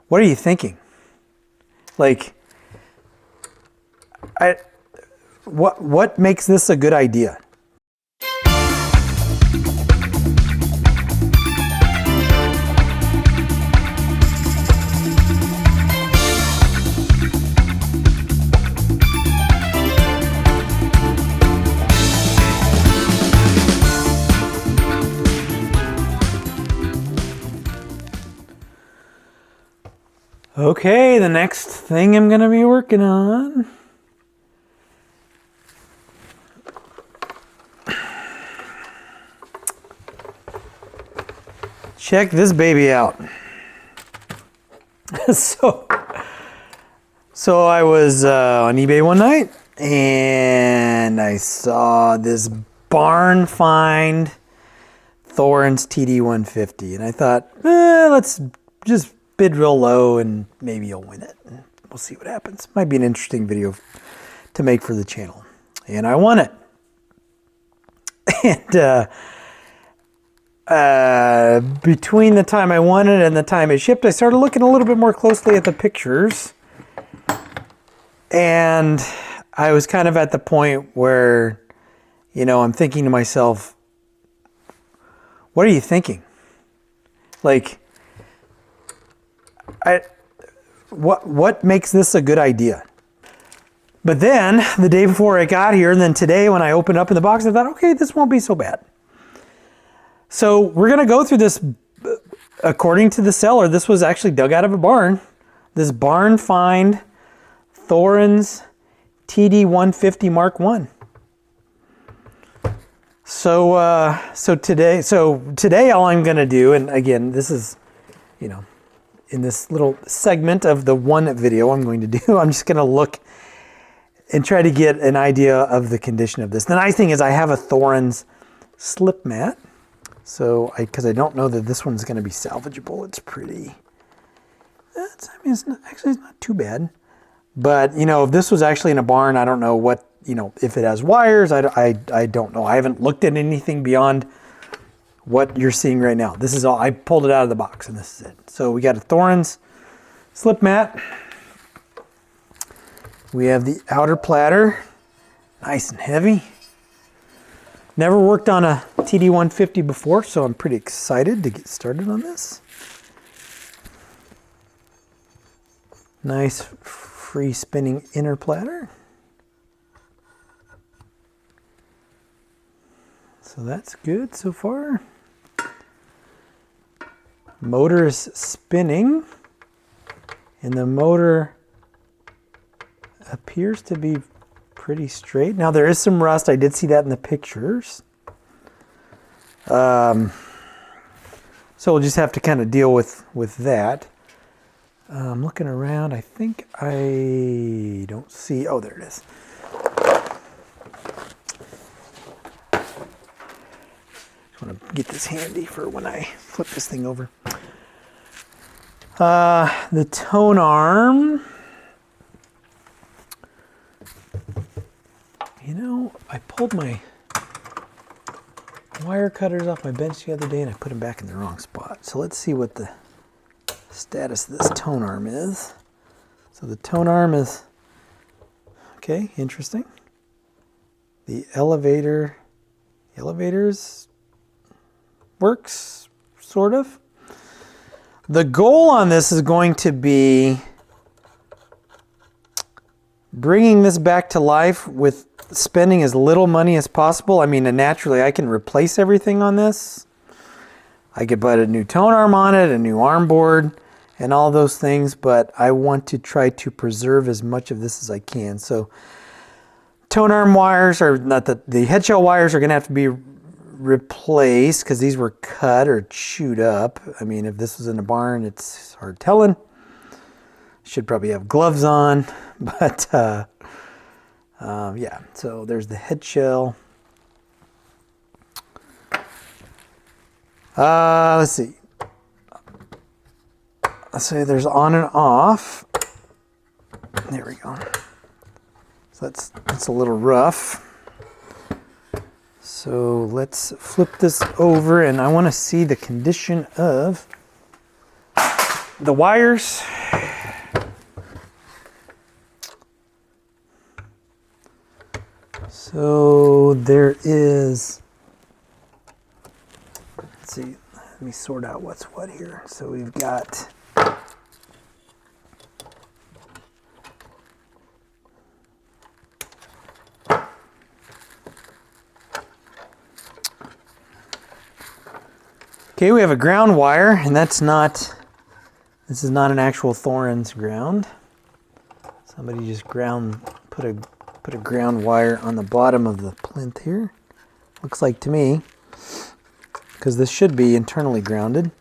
What are you thinking? Like, what makes this a good idea? Okay, the next thing I'm gonna be working on. Check this baby out. So I was on eBay one night and I saw this barn find Thorens TD 150, and I thought, let's just bid real low and maybe you'll win it. We'll see what happens. Might be an interesting video to make for the channel. And I won it. And between the time I won it and the time it shipped, I started looking a little bit more closely at the pictures. And I was kind of at the point where, you know, I'm thinking to myself, what are you thinking? Like, what makes this a good idea? But then the day before I got here, and then today when I opened up in the box, I thought, okay, this won't be so bad. So we're going to go through this. According to the seller, this was actually dug out of a barn. This barn find Thorens TD 150 Mark 1. So today all I'm going to do, and again, this is, you know, in this little segment of the one video I'm going to do, I'm just going to look and try to get an idea of the condition of this. The nice thing is I have a Thorens slip mat, so because I don't know that this one's going to be salvageable. It's pretty. It's not too bad. But you know, if this was actually in a barn, I don't know what, you know, if it has wires. I don't know. I haven't looked at anything beyond what you're seeing right now. This is all, I pulled it out of the box and this is it. So we got a Thorens slip mat. We have the outer platter, nice and heavy. Never worked on a TD 150 before, so I'm pretty excited to get started on this. Nice free spinning inner platter. So that's good so far. Motor is spinning, and the motor appears to be pretty straight. Now there is some rust. I did see that in the pictures. So we'll just have to kind of deal with that. I'm looking around. I think I don't see. Oh, there it is. I want to get this handy for when I flip this thing over. The Tonearm. You know, I pulled my wire cutters off my bench the other day and I put them back in the wrong spot. So let's see what the status of this Tonearm is. So the Tonearm is, okay, interesting. The elevators works, sort of. The goal on this is going to be bringing this back to life with spending as little money as possible. I mean, naturally, I can replace everything on this. I could put a new Tonearm on it, a new arm board, and all those things, but I want to try to preserve as much of this as I can. So Tonearm wires, or not, the head shell wires are going to have to be replaced because these were cut or chewed up. I mean, if this was in a barn, it's hard telling. Should probably have gloves on, but yeah, so there's the head shell. Let's see. Let's say there's on and off. There we go. So that's a little rough. So let's flip this over, and I want to see the condition of the wires. So there is, let's see, let me sort out what's what here. So we've got, okay, we have a ground wire, and that's not, this is not an actual Thorens ground. Somebody just put a ground wire on the bottom of the plinth here. Looks like to me, because this should be internally grounded.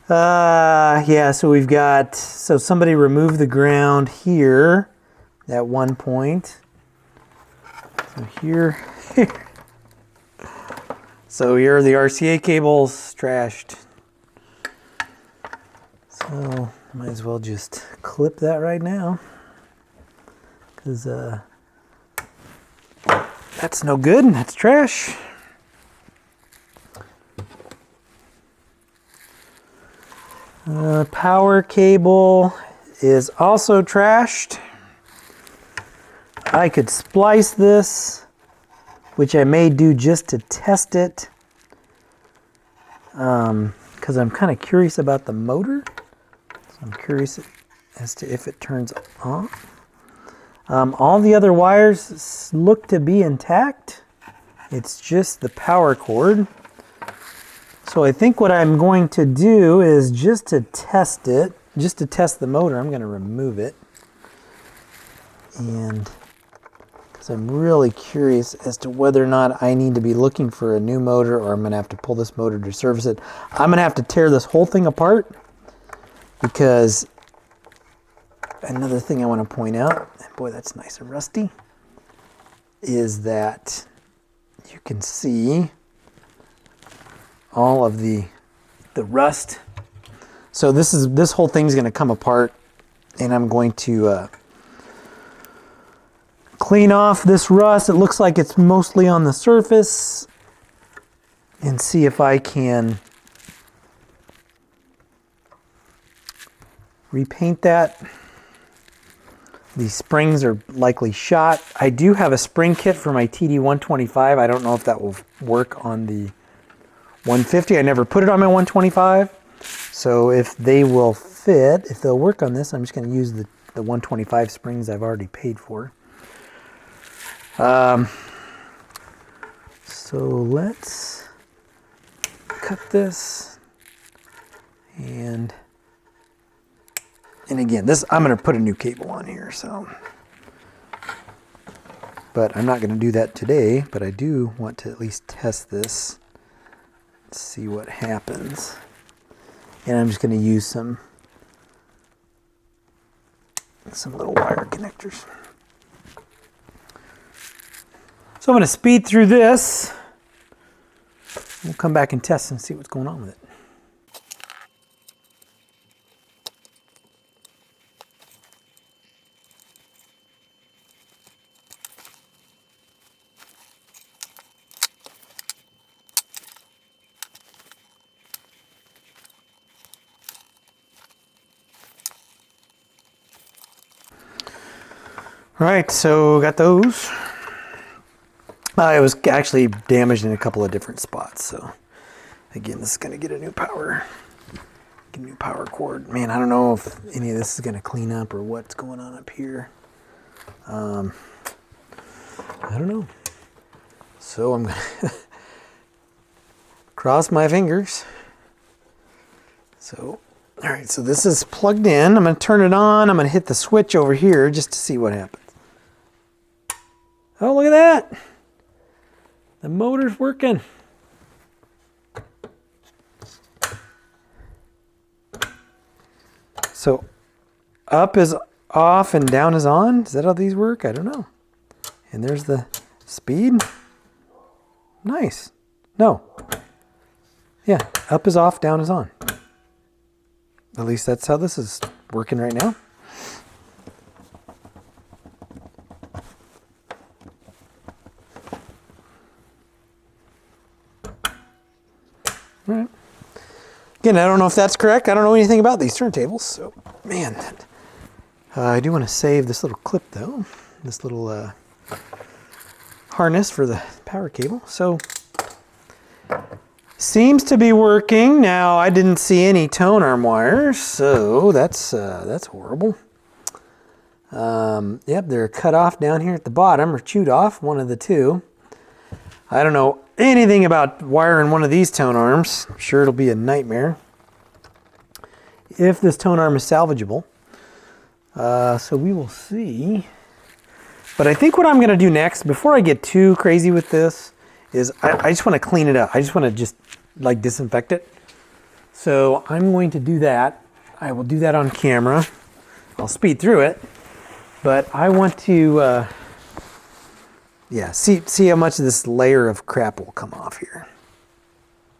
Yeah, so we've got, so somebody removed the ground here at one point. So here, so here are the RCA cables trashed. So might as well just clip that right now, because that's no good, that's trash. Power cable is also trashed. I could splice this, which I may do just to test it, because I'm kind of curious about the motor. So I'm curious as to if it turns on. All the other wires look to be intact. It's just the power cord. So I think what I'm going to do is just to test it, just to test the motor, I'm going to remove it. And because I'm really curious as to whether or not I need to be looking for a new motor, or I'm going to have to pull this motor to service it. I'm going to have to tear this whole thing apart, because another thing I want to point out, and boy, that's nice and rusty, is that you can see all of the rust. So this whole thing's going to come apart, and I'm going to clean off this rust. It looks like it's mostly on the surface, and see if I can repaint that. These springs are likely shot. I do have a spring kit for my TD 125. I don't know if that will work on the 150. I never put it on my 125. So if they will fit, if they'll work on this, I'm just going to use the 125 springs I've already paid for. So let's cut this, and again, this, I'm going to put a new cable on here, so, but I'm not going to do that today, but I do want to at least test this, see what happens. And I'm just going to use some little wire connectors. So I'm going to speed through this. We'll come back and test and see what's going on with it. All right, so got those. It was actually damaged in a couple of different spots. So again, this is going to get a new power cord. Man, I don't know if any of this is going to clean up or what's going on up here. I don't know. So I'm going to cross my fingers. So, all right, so this is plugged in. I'm going to turn it on. I'm going to hit the switch over here just to see what happens. Oh, look at that. The motor's working. So up is off and down is on. Is that how these work? I don't know. And there's the speed. Nice. No. Yeah, up is off, down is on. At least that's how this is working right now. All right. Again, I don't know if that's correct. I don't know anything about these turntables. So, man, I do want to save this little clip, though. This little harness for the power cable. So seems to be working. Now I didn't see any tone arm wires, so that's horrible. Yep, they're cut off down here at the bottom, or chewed off, one of the two. I don't know anything about wiring one of these tone arms. I'm sure it'll be a nightmare if this tone arm is salvageable. So we will see. But I think what I'm going to do next, before I get too crazy with this, is I just want to clean it up. I just want to just like disinfect it. So I'm going to do that. I will do that on camera. I'll speed through it. But I want to, yeah, see how much of this layer of crap will come off here.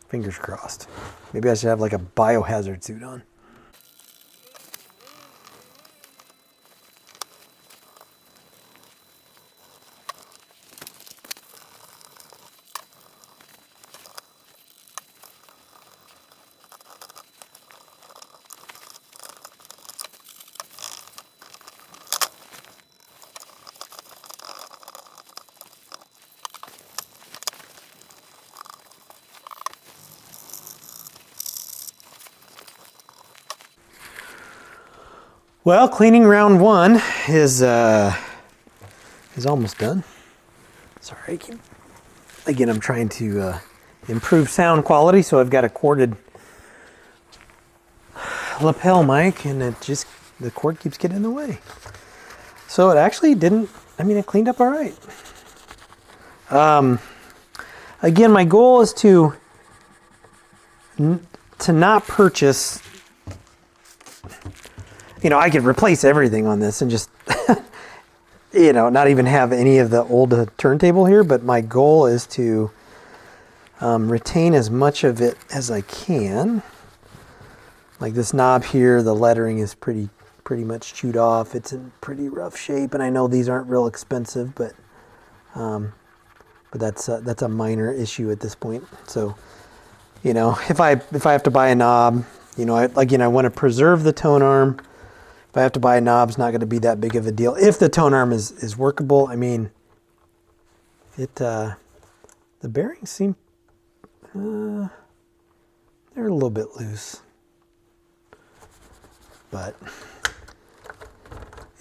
Fingers crossed. Maybe I should have like a biohazard suit on. Well, cleaning round one is almost done. Sorry, again, I'm trying to improve sound quality, so I've got a corded lapel mic, and the cord keeps getting in the way. So it actually didn't, it cleaned up all right. Again, my goal is to not purchase. I could replace everything on this and just, not even have any of the old turntable here, but my goal is to retain as much of it as I can. Like this knob here, the lettering is pretty much chewed off. It's in pretty rough shape, and I know these aren't real expensive, but that's a minor issue at this point. So, if I have to buy a knob, I want to preserve the tone arm. If I have to buy a knob, it's not going to be that big of a deal. If the tone arm is workable, the bearings seem, they're a little bit loose. But,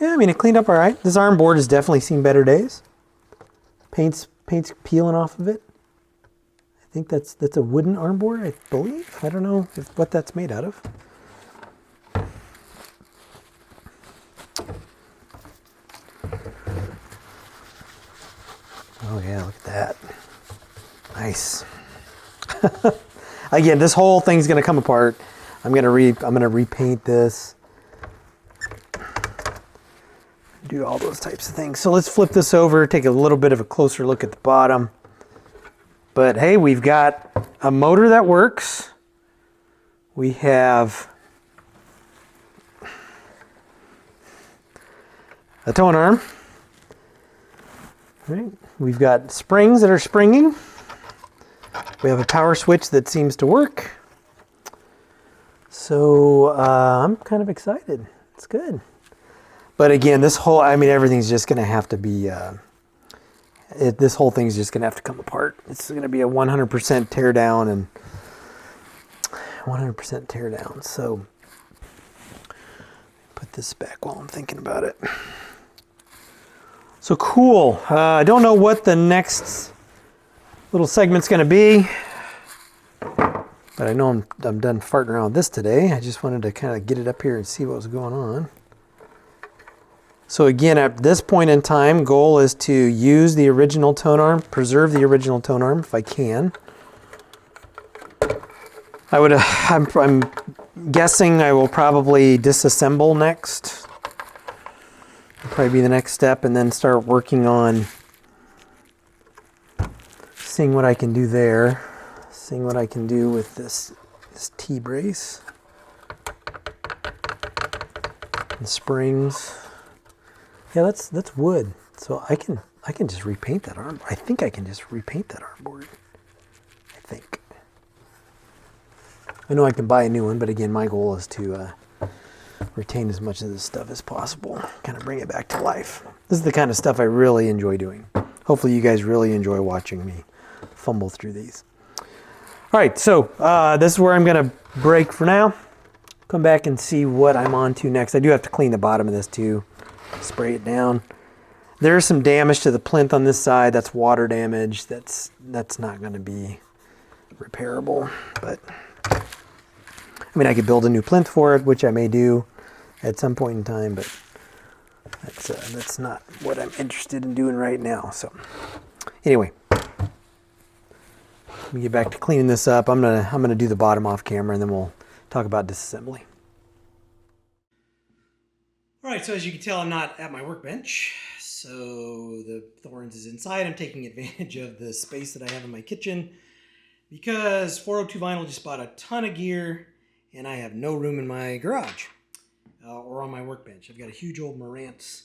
yeah, it cleaned up all right. This arm board has definitely seen better days. Paint's peeling off of it. I think that's a wooden arm board, I believe. I don't know what that's made out of. Oh yeah, look at that. Nice. Again, this whole thing's gonna come apart. I'm gonna repaint this. Do all those types of things. So let's flip this over, take a little bit of a closer look at the bottom. But hey, we've got a motor that works. We have a tone arm. Right. We've got springs that are springing. We have a power switch that seems to work. So I'm kind of excited. It's good. But again, this whole, everything's just going to have to be, this whole thing's just going to have to come apart. It's going to be a 100% tear down and 100% tear down. So put this back while I'm thinking about it. So cool. I don't know what the next little segment's going to be, but I know I'm done farting around with this today. I just wanted to kind of get it up here and see what was going on. So again, at this point in time, goal is to use the original tone arm, preserve the original tone arm if I can. I'm guessing I will probably disassemble next. Probably be the next step, and then start working on seeing what I can do there, seeing what I can do with this T-brace and springs. Yeah, that's wood, so I can just repaint that arm. I think I can just repaint that arm board. I think. I know I can buy a new one, but again, my goal is to retain as much of this stuff as possible, kind of bring it back to life. This is the kind of stuff I really enjoy doing. hopefully you guys really enjoy watching me fumble through these. All right, so this is where I'm gonna break for now. Come back and see what I'm on to next. I do have to clean the bottom of this too, spray it down. There's some damage to the plinth on this side. That's water damage. That's not gonna be repairable, but I mean, I could build a new plinth for it, which I may do at some point in time, but that's not what I'm interested in doing right now. So anyway, let me get back to cleaning this up. I'm gonna do the bottom off camera, and then we'll talk about disassembly. All right, so as you can tell, I'm not at my workbench. So the Thorens is inside. I'm taking advantage of the space that I have in my kitchen because 402 Vinyl just bought a ton of gear and I have no room in my garage or on my workbench. I've got a huge old Marantz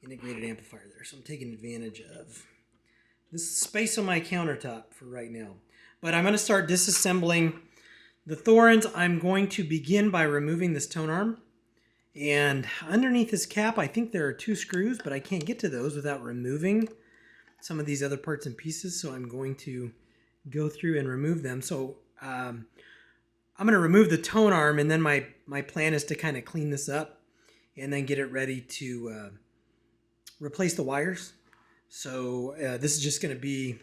integrated amplifier there, so I'm taking advantage of this space on my countertop for right now. But I'm going to start disassembling the Thorens. I'm going to begin by removing this tone arm. And underneath this cap, I think there are 2 screws, but I can't get to those without removing some of these other parts and pieces. So I'm going to go through and remove them. So I'm going to remove the tone arm, and then my plan is to kind of clean this up and then get it ready to replace the wires. So this is just going to be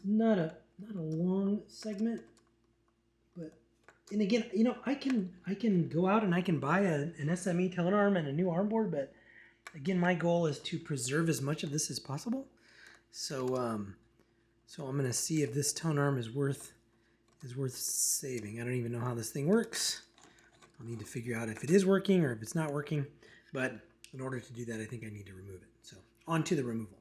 not a long segment. And again, you know, I can go out and I can buy an SME tone arm and a new arm board, but again, my goal is to preserve as much of this as possible. So I'm going to see if this tone arm is worth saving. I don't even know how this thing works. I'll need to figure out if it is working or if it's not working. But in order to do that, I think I need to remove it. So on to the removal.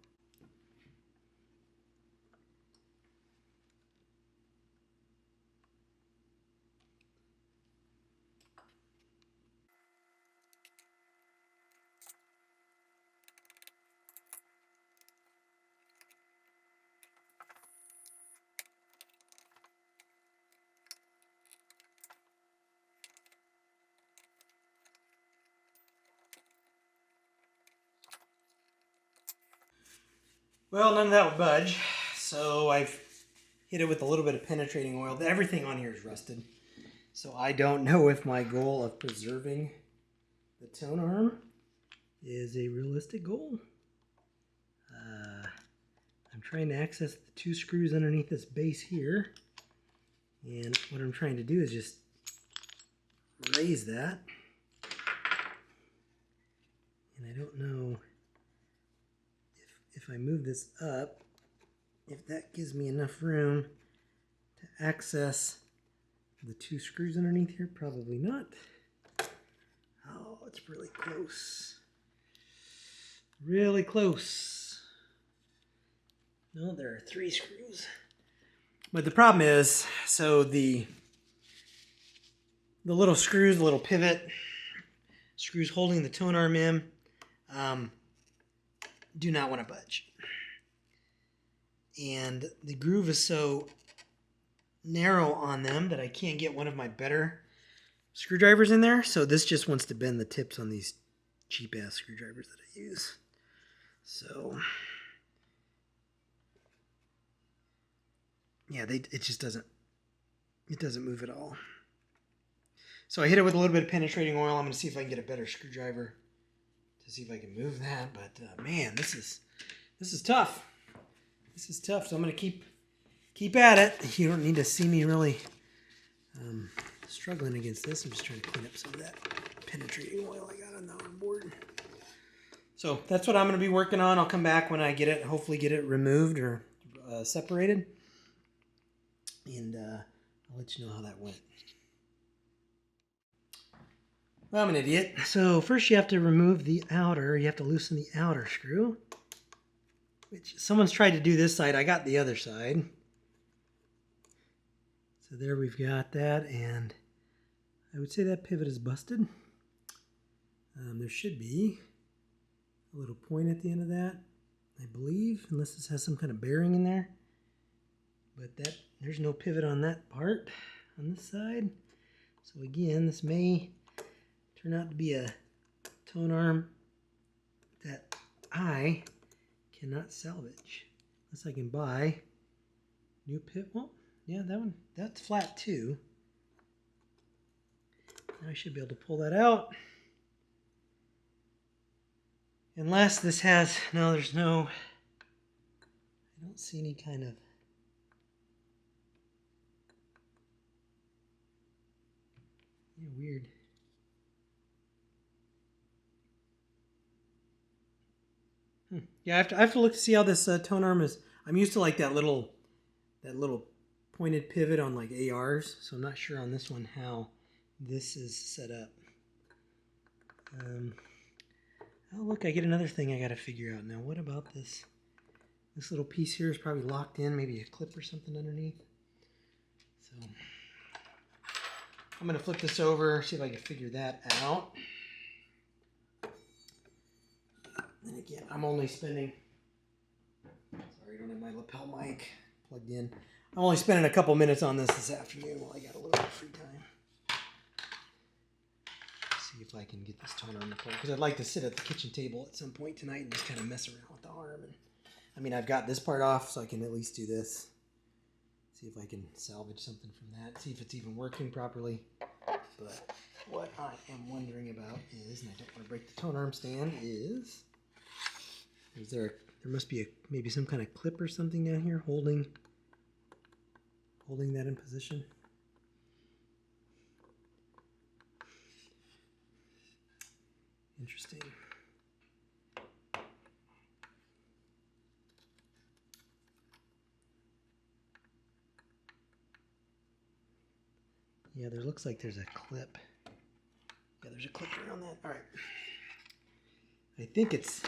Well, none of that would budge, so I've hit it with a little bit of penetrating oil. Everything on here is rusted, so I don't know if my goal of preserving the tone arm is a realistic goal. I'm trying to access the 2 screws underneath this base here, and what I'm trying to do is just raise that, and I don't know if I move this up, if that gives me enough room to access the 2 screws underneath here. Probably not. Oh, it's really close. Really close. No, there are 3 screws. But the problem is, so the little screws, the little pivot screws holding the tone arm in, do not want to budge. And the groove is so narrow on them that I can't get one of my better screwdrivers in there. So this just wants to bend the tips on these cheap ass screwdrivers that I use. So yeah, it just doesn't move at all. So I hit it with a little bit of penetrating oil. I'm going to see if I can get a better screwdriver to see if I can move that. But man, this is tough. This is tough. So I'm going to keep at it. You don't need to see me really struggling against this. I'm just trying to clean up some of that penetrating oil I got on the board. So that's what I'm going to be working on. I'll come back when I get it, hopefully get it removed or separated. And I'll let you know how that went. Well, I'm an idiot. So first you have to remove the outer. You have to loosen the outer screw. Which someone's tried to do this side. I got the other side. So there we've got that. And I would say that pivot is busted. There should be a little point at the end of that, I believe. Unless this has some kind of bearing in there. But there's no pivot on that part on this side. So again, this may turn out to be a tone arm that I cannot salvage. Unless I can buy new pivot. Well, yeah, that one, that's flat too. Now I should be able to pull that out. Unless this has, no, there's no, I don't see any kind of, yeah, weird. Yeah, I have to look to see how this Tonearm is. I'm used to like that little pointed pivot on like ARs, so I'm not sure on this one how this is set up. Oh look, I get another thing I got to figure out now. What about this? This little piece here is probably locked in, maybe a clip or something underneath. So I'm going to flip this over, see if I can figure that out. And again, I'm only spending, sorry, I don't have my lapel mic plugged in. I'm only spending a couple minutes on this afternoon while I got a little bit of free time. See if I can get this Tonearm apart, because I'd like to sit at the kitchen table at some point tonight and just kind of mess around with the arm. And I mean, I've got this part off, so I can at least do this. See if I can salvage something from that. See if it's even working properly. But what I am wondering about is, and I don't want to break the Tonearm stand, is there must be maybe some kind of clip or something down here holding that in position. Interesting. Yeah, there looks like there's a clip. Yeah, there's a clip around that. All right. I think it's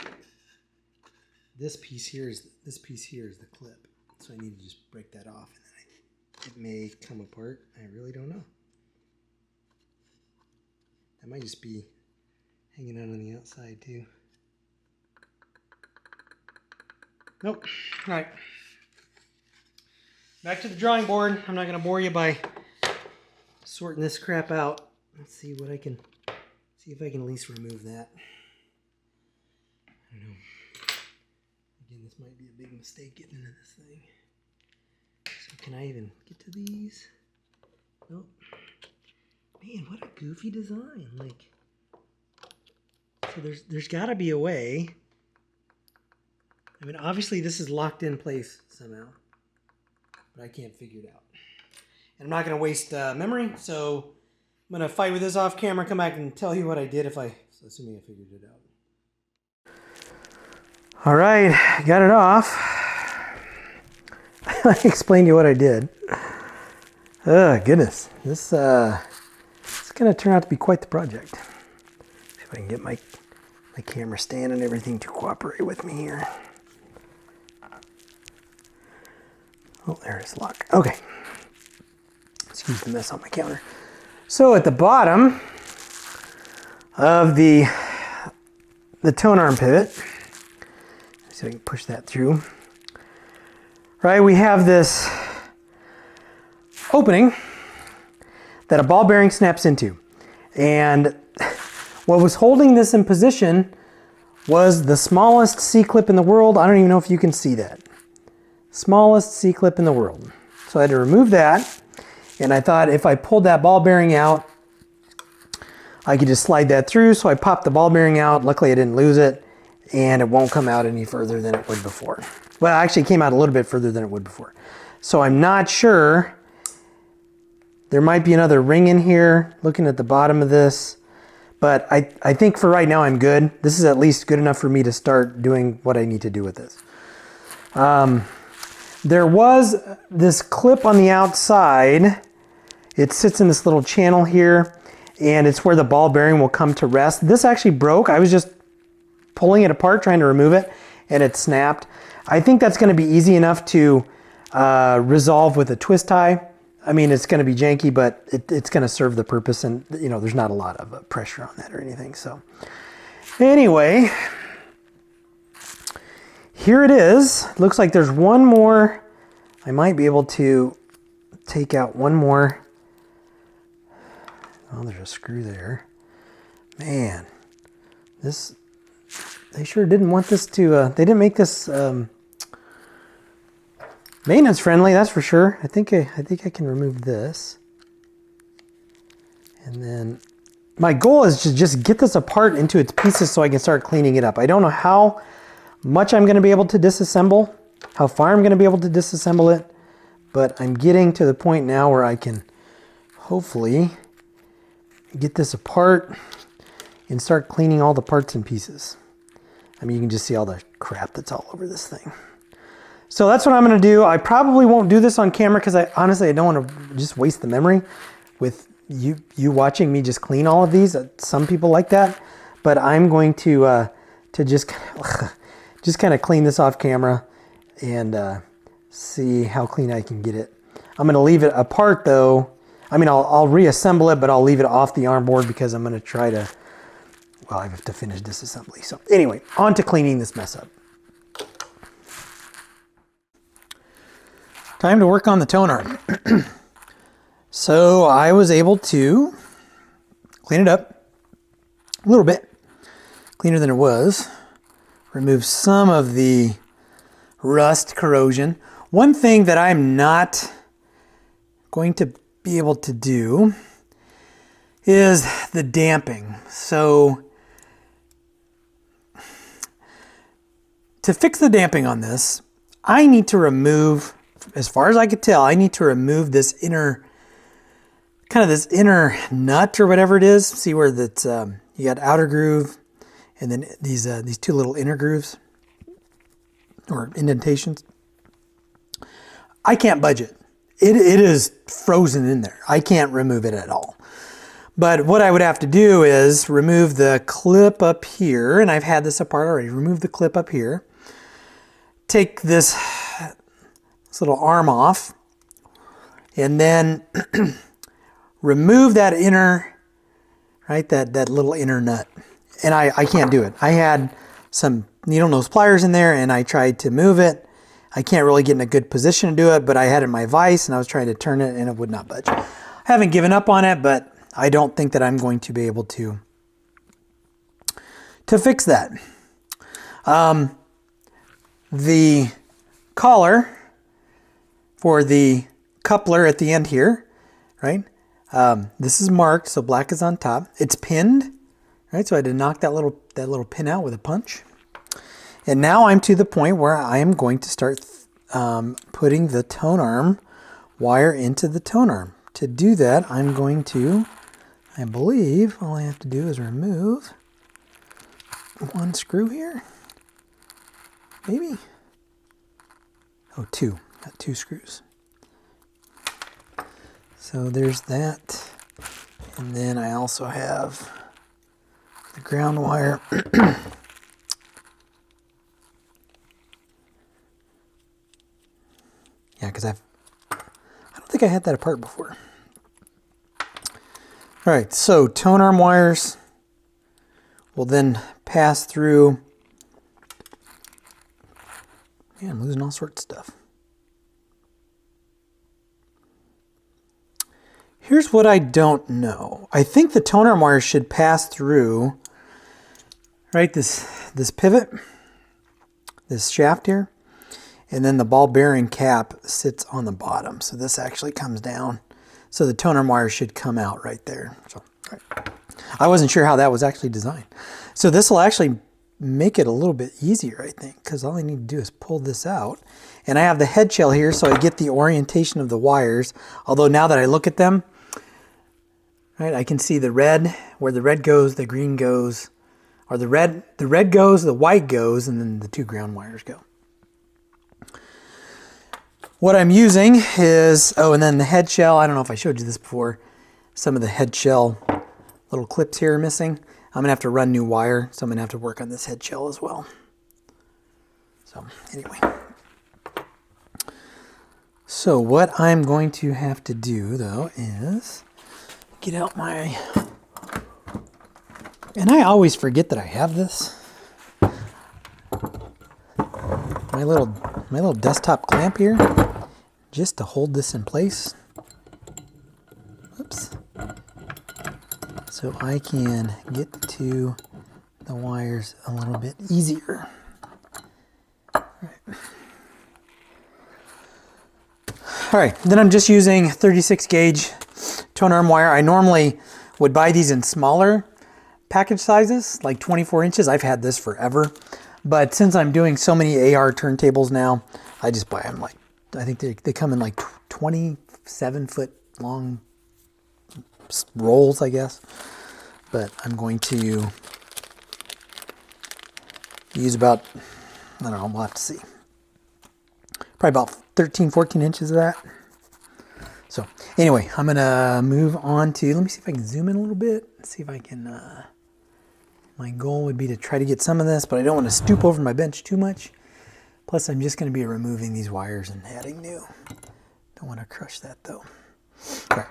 this piece here is the clip. So I need to just break that off, and then it may come apart. I really don't know. That might just be hanging out on the outside too. Nope. All right. Back to the drawing board. I'm not going to bore you by sorting this crap out. Let's see what I can, see if I can at least remove that. I don't know. Again, this might be a big mistake getting into this thing. So can I even get to these? Nope. Man, what a goofy design. Like, so there's got to be a way. I mean, obviously this is locked in place somehow, but I can't figure it out. And I'm not going to waste memory, so I'm going to fight with this off camera, come back and tell you what I did assuming I figured it out. All right, got it off. I explained to you what I did. Oh, goodness. This it's going to turn out to be quite the project. See if I can get my camera stand and everything to cooperate with me here. Oh, there is lock. Okay. Excuse the mess on my counter. So at the bottom of the Tonearm pivot, see if I can push that through. Right, we have this opening that a ball bearing snaps into. And what was holding this in position was the smallest C-clip in the world. I don't even know if you can see that. Smallest C-clip in the world. So I had to remove that. And I thought if I pulled that ball bearing out, I could just slide that through. So I popped the ball bearing out. Luckily I didn't lose it. And it won't come out any further than it would before. Well, it actually came out a little bit further than it would before. So I'm not sure. There might be another ring in here, looking at the bottom of this. But I think for right now I'm good. This is at least good enough for me to start doing what I need to do with this. There was this clip on the outside. It sits in this little channel here, and it's where the ball bearing will come to rest. This actually broke. I was just pulling it apart, trying to remove it, and it snapped. I think that's going to be easy enough to resolve with a twist tie. I mean, it's going to be janky, but it's going to serve the purpose, and you know, there's not a lot of pressure on that or anything. So anyway, here it is. Looks like there's one more. I might be able to take out one more. Oh, there's a screw there. Man, this they sure didn't want this to, they didn't make this maintenance friendly, that's for sure. I think I can remove this. And then my goal is to just get this apart into its pieces so I can start cleaning it up. I don't know how much I'm going to be able to disassemble, how far I'm going to be able to disassemble it, but I'm getting to the point now where I can hopefully get this apart and start cleaning all the parts and pieces. I mean, you can just see all the crap that's all over this thing. So that's what I'm going to do. I probably won't do this on camera because honestly, I don't want to just waste the memory with you watching me just clean all of these. Some people like that, but I'm going to just kind of clean this off camera and see how clean I can get it. I'm going to leave it apart though. I mean, I'll reassemble it, but I'll leave it off the arm board because I'm going to try to, well, I have to finish disassembly. So anyway, on to cleaning this mess up. Time to work on the tone arm. So I was able to clean it up a little bit, cleaner than it was. Remove some of the rust corrosion. One thing that I'm not going to be able to do is the damping. So to fix the damping on this, I need to remove, as far as I could tell, I need to remove this inner, kind of this inner nut or whatever it is. See where that's, you got outer groove and then these two little inner grooves or indentations. I can't budge it. It is frozen in there. I can't remove it at all. But what I would have to do is remove the clip up here, and I've had this apart already. Remove the clip up here. Take this little arm off, and then remove that inner, right, that little inner nut. And I can't do it. I had some needle nose pliers in there, and I tried to move it. I can't really get in a good position to do it, but I had it in my vise, and I was trying to turn it, and it would not budge. I haven't given up on it, but I don't think that I'm going to be able to fix that. The collar for the coupler at the end here, right? This is marked, so black is on top. It's pinned, right? So I had to knock that little pin out with a punch. And now I'm to the point where I am going to start putting the tone arm wire into the tone arm. To do that, I'm going to, I believe, all I have to do is remove one screw here. Maybe. Oh, two. Got two screws. So there's that. And then I also have the ground wire. Yeah, because I don't think I had that apart before. All right, so tone arm wires will then pass through. Yeah, I'm losing all sorts of stuff. Here's what I don't know. I think the tone arm wires should pass through, right, this pivot, this shaft here. And then the ball bearing cap sits on the bottom. So this actually comes down. So the tone arm wire should come out right there. So right. I wasn't sure how that was actually designed. So this will actually make it a little bit easier, I think, because all I need to do is pull this out. And I have the head shell here, so I get the orientation of the wires. Although now that I look at them, right, I can see the red, where the red goes, the green goes, or the red goes, the white goes, and then the two ground wires go. What I'm using is, oh, and then the head shell, I don't know if I showed you this before, some of the head shell little clips here are missing. I'm gonna have to run new wire, so I'm gonna have to work on this head shell as well. So anyway. So what I'm going to have to do though is get out my, and I always forget that I have this. My little desktop clamp here, just to hold this in place. Oops. So I can get to the wires a little bit easier. All right, then I'm just using 36 gauge Tonearm wire. I normally would buy these in smaller package sizes, like 24 inches. I've had this forever. But since I'm doing so many AR turntables now, I just buy them like, I think they come in like 27-foot long rolls, I guess. But I'm going to use about, I don't know, we'll have to see. Probably about 13, 14 inches of that. So anyway, I'm gonna move on to, let me see if I can zoom in a little bit. See if I can, my goal would be to try to get some of this, but I don't want to stoop over my bench too much. Plus I'm just gonna be removing these wires and adding new. Don't want to crush that though. All right.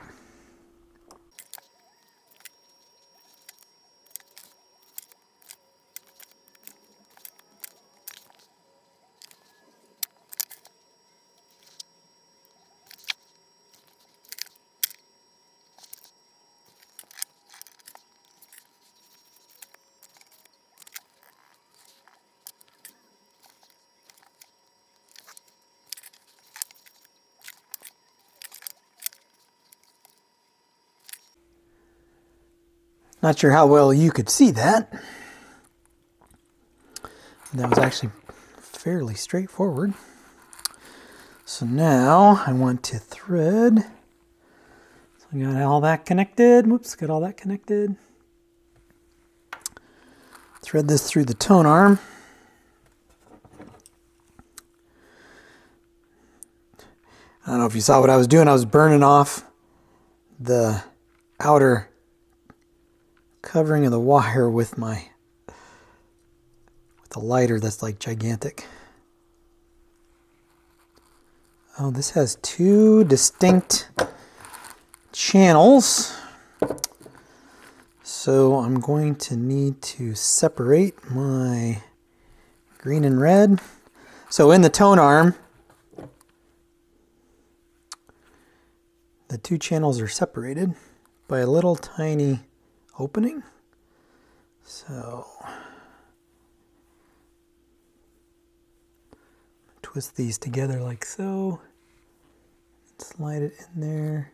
Not sure how well you could see that. That was actually fairly straightforward. So now I want to thread. So I got all that connected. Whoops, got all that connected. Thread this through the Tonearm. I don't know if you saw what I was doing. I was burning off the outer covering of the wire with a lighter that's like gigantic. Oh, this has two distinct channels. So I'm going to need to separate my green and red. So in the Tonearm, the two channels are separated by a little tiny opening. So twist these together like so, slide it in there.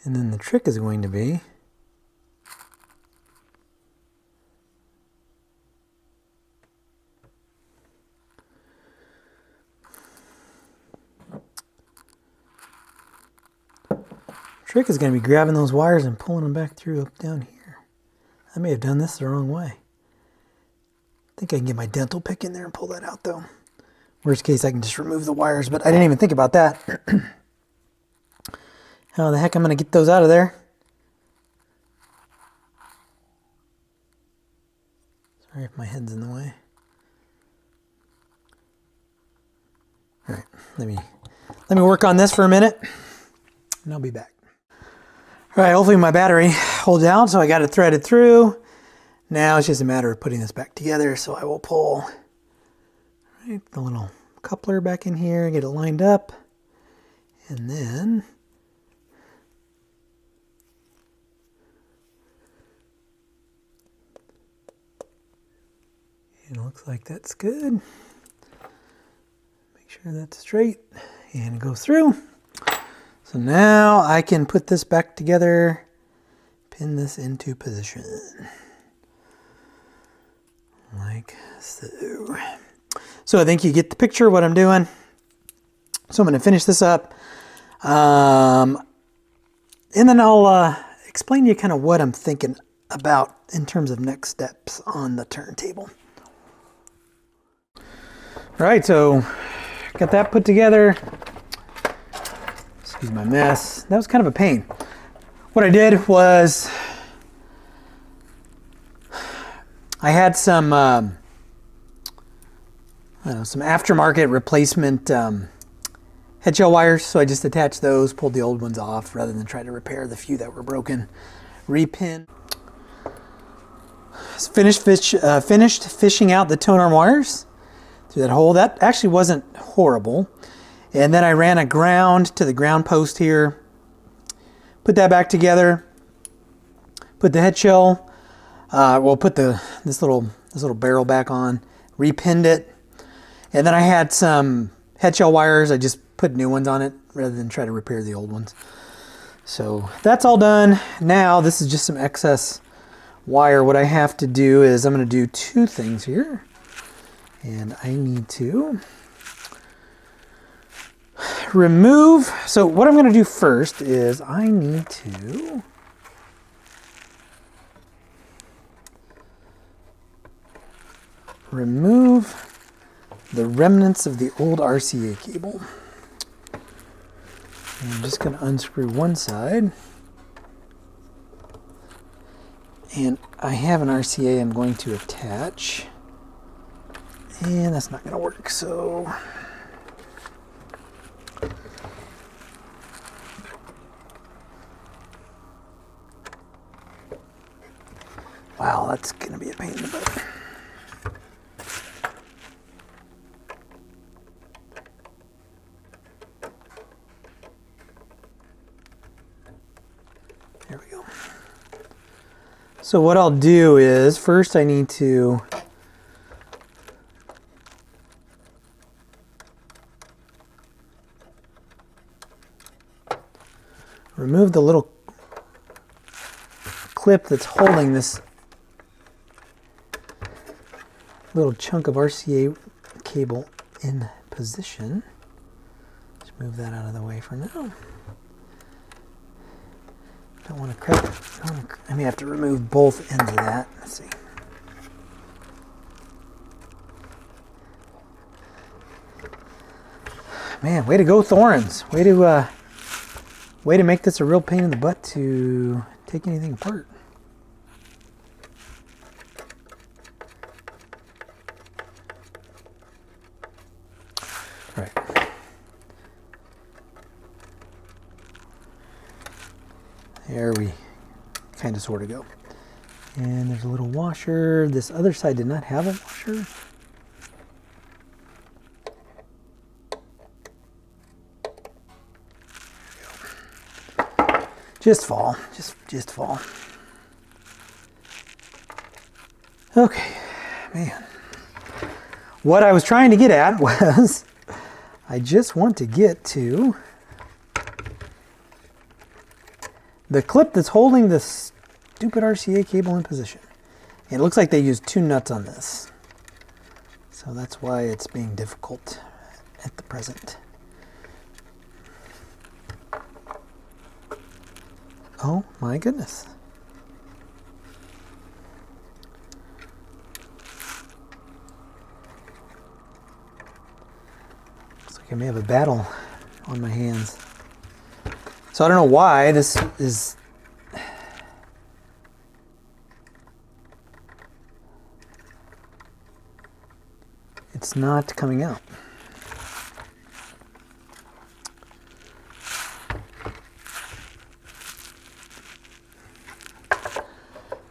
And then the trick is going to be going to be grabbing those wires and pulling them back through up down here. I may have done this the wrong way. I think I can get my dental pick in there and pull that out though. Worst case, I can just remove the wires, but I didn't even think about that. How the heck I'm going to get those out of there? Sorry if my head's in the way. All right, let me work on this for a minute, and I'll be back. All right, hopefully my battery holds out, so I got it threaded through. Now it's just a matter of putting this back together, so I will pull the little coupler back in here, get it lined up, and then it looks like that's good. Make sure that's straight and go through. So now I can put this back together, pin this into position, like so. So I think you get the picture of what I'm doing. So I'm going to finish this up, and then I'll explain to you kind of what I'm thinking about in terms of next steps on the turntable. All right, so got that put together. Excuse my mess. That was kind of a pain. What I did was I had some aftermarket replacement head shell wires, so I just attached those, pulled the old ones off rather than try to repair the few that were broken. Repin. Finished fishing out the Tonearm wires. through that hole. That actually wasn't horrible. And then I ran a ground to the ground post here, put that back together, put the head shell, put this little barrel back on, repinned it, and then I had some head shell wires. I just put new ones on it rather than try to repair the old ones. So that's all done. Now this is just some excess wire. What I have to do is I'm going to do two things here, and I need to remove. So what I'm going to do first is I need to remove the remnants of the old RCA cable. And I'm just going to unscrew one side. And I have an RCA I'm going to attach. And that's not going to work, so wow, that's going to be a pain in the butt. There we go. So what I'll do is first I need to remove the little clip that's holding this little chunk of RCA cable in position. Just move that out of the way for now. Don't want to crack it. I may have to remove both ends of that. Let's see. Man, way to go, Thorens. Way to make this a real pain in the butt to take anything apart. All right. There we kind of sort of go. And there's a little washer. This other side did not have a washer. Just fall, just fall. Okay, man. What I was trying to get at was, I just want to get to the clip that's holding this stupid RCA cable in position. And it looks like they used two nuts on this. So that's why it's being difficult at the present. Oh my goodness. Looks like I may have a battle on my hands. So I don't know why this is. It's not coming out.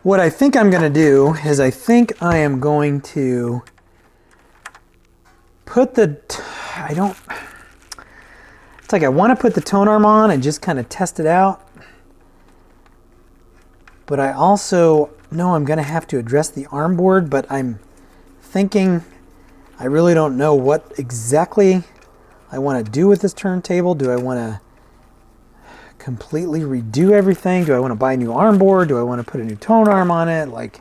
What I think I'm going to do is I think I am going to put the, it's like I want to put the Tonearm on and just kind of test it out. But I also know I'm going to have to address the arm board, but I'm thinking I really don't know what exactly I want to do with this turntable. Do I want to completely redo everything? Do I want to buy a new arm board? Do I want to put a new Tonearm on it? Like,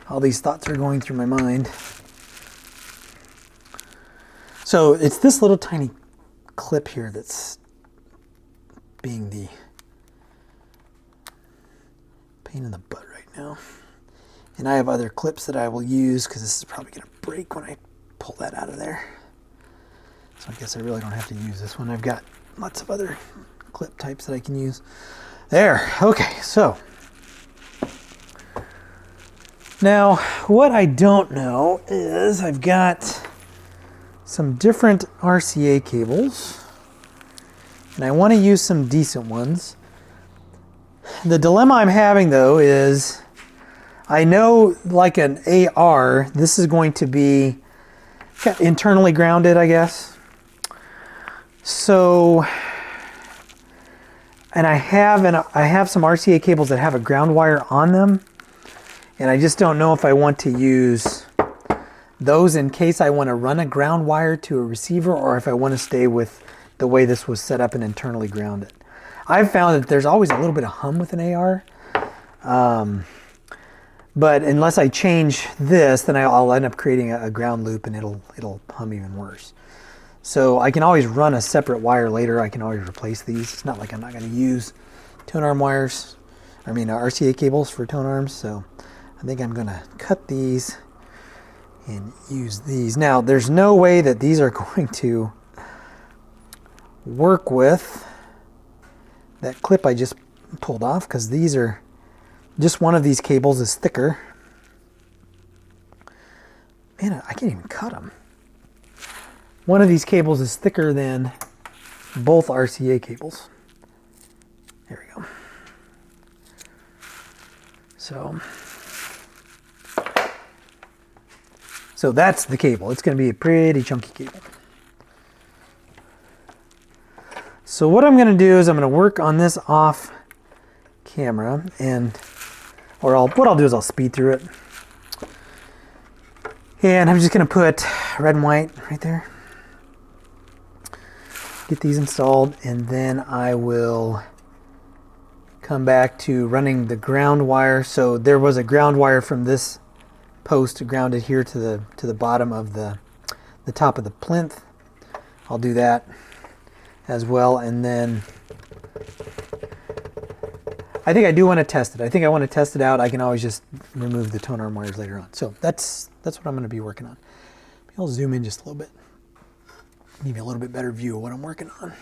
all these thoughts are going through my mind. So it's this little tiny clip here that's being the pain in the butt right now. And I have other clips that I will use because this is probably going to break when I pull that out of there. So I guess I really don't have to use this one. I've got lots of other clip types that I can use. There, okay, so now what I don't know is I've got some different RCA cables and I want to use some decent ones. The dilemma I'm having though is I know like an AR, this is going to be internally grounded, I guess. So, and I have some RCA cables that have a ground wire on them, and I just don't know if I want to use those in case I want to run a ground wire to a receiver, or if I want to stay with the way this was set up and internally grounded. I've found that there's always a little bit of hum with an AR, but unless I change this, then I'll end up creating a ground loop, and it'll hum even worse. So I can always run a separate wire later. I can always replace these. It's not like I'm not going to use Tonearm wires, RCA cables for Tonearms. So I think I'm going to cut these and use these. Now, there's no way that these are going to work with that clip I just pulled off, because these are, just one of these cables is thicker. Man, I can't even cut them. One of these cables is thicker than both RCA cables. There we go. So that's the cable. It's going to be a pretty chunky cable. So what I'm going to do is I'm going to work on this off camera, what I'll do is I'll speed through it. And I'm just going to put red and white right there. Get these installed, and then I will come back to running the ground wire. So there was a ground wire from this post grounded here to the bottom of the top of the plinth. I'll do that as well, and then I think I do want to test it. I think I want to test it out. I can always just remove the Tonearm wires later on. So that's what I'm going to be working on. Maybe I'll zoom in just a little bit. Give you a little bit better view of what I'm working on.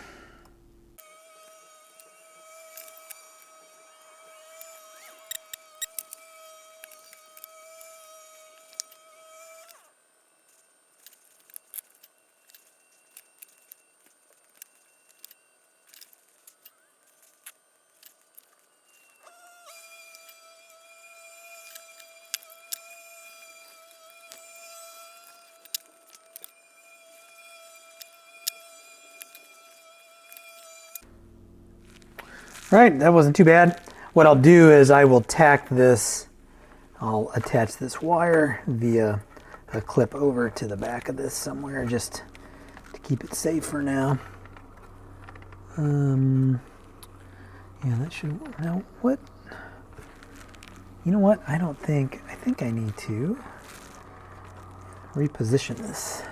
Right, that wasn't too bad. What I'll do is I will tack this, I'll attach this wire via a clip over to the back of this somewhere, just to keep it safe for now. Yeah, that should work. Now, what? You know what? I think I need to reposition this.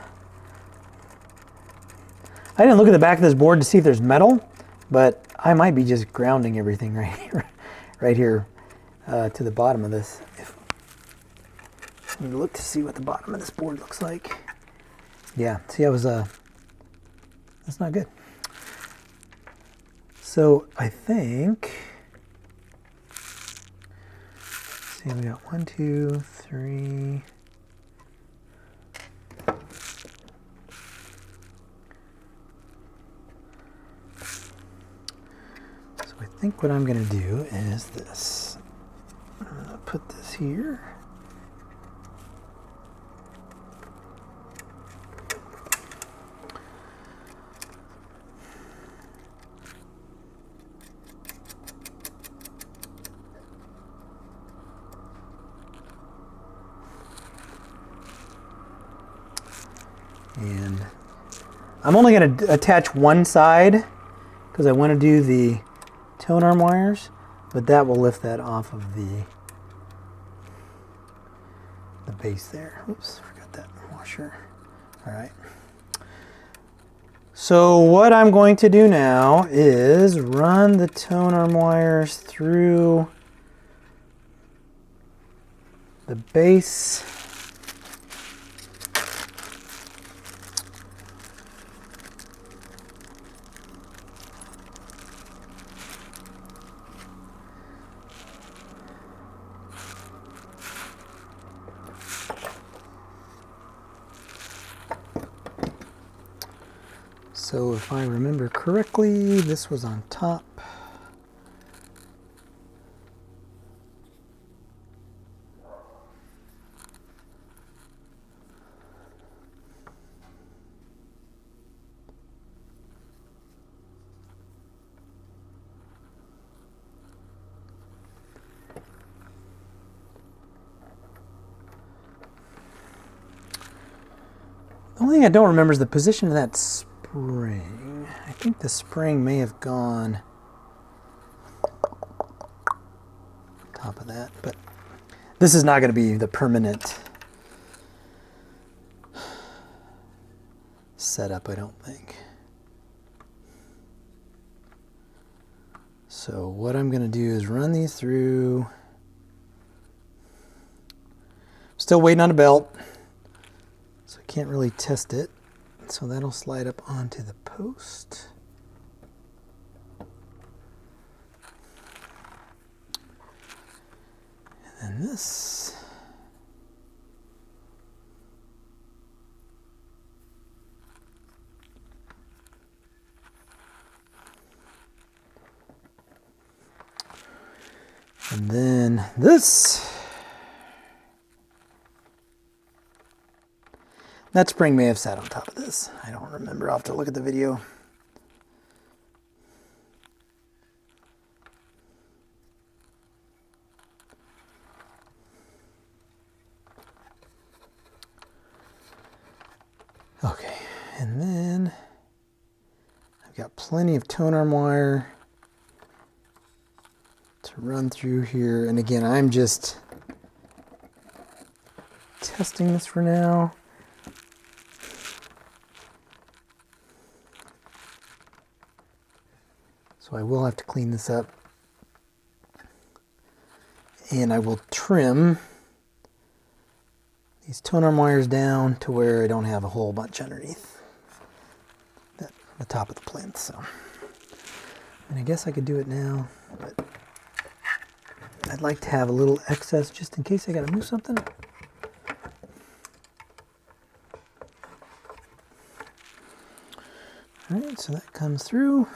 I didn't look at the back of this board to see if there's metal, but I might be just grounding everything right here to the bottom of this. Let me look to see what the bottom of this board looks like. Yeah, see, that's not good. So I think, see, we got 1, 2, 3. I think what I'm going to do is this. I'm going to put this here. And I'm only going to attach one side because I want to do the Tonearm wires, but that will lift that off of the base there. Oops, forgot that washer. All right. So what I'm going to do now is run the Tonearm wires through the base. So if I remember correctly, this was on top. The only thing I don't remember is the position of that spring. I think the spring may have gone on top of that, but this is not going to be the permanent setup, I don't think. So what I'm going to do is run these through. Still waiting on a belt, so I can't really test it. So that'll slide up onto the post. And then this. And then this. That spring may have sat on top of this. I don't remember. I'll have to look at the video. Okay, and then I've got plenty of Tonearm wire to run through here. And again, I'm just testing this for now. So I will have to clean this up. And I will trim these Tonearm wires down to where I don't have a whole bunch underneath the top of the plinth. So, and I guess I could do it now, but I'd like to have a little excess just in case I got to move something. All right, so that comes through.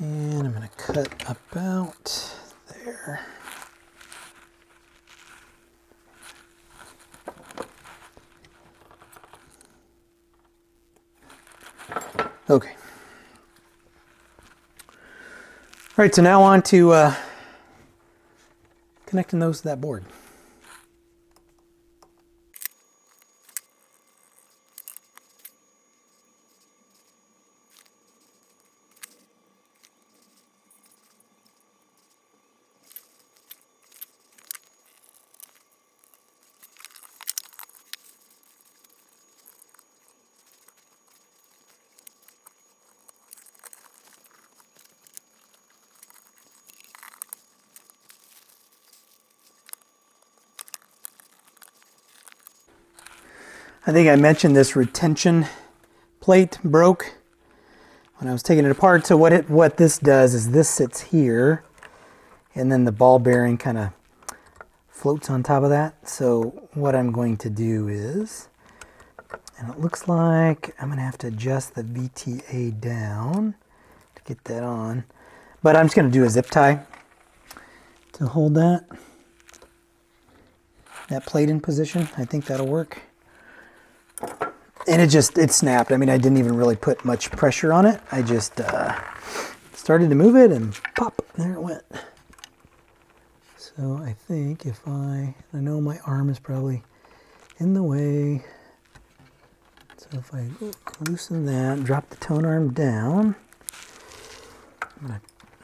And I'm going to cut about there. Okay. All right, so now on to connecting those to that board. I think I mentioned this retention plate broke when I was taking it apart. So what this does is this sits here, and then the ball bearing kind of floats on top of that. So what I'm going to do is, and it looks like I'm going to have to adjust the VTA down to get that on. But I'm just going to do a zip tie to hold that plate in position. I think that'll work. And it snapped. I mean, I didn't even really put much pressure on it. I just started to move it and pop, there it went. So I think if I know my arm is probably in the way. So if I loosen that, drop the Tonearm down,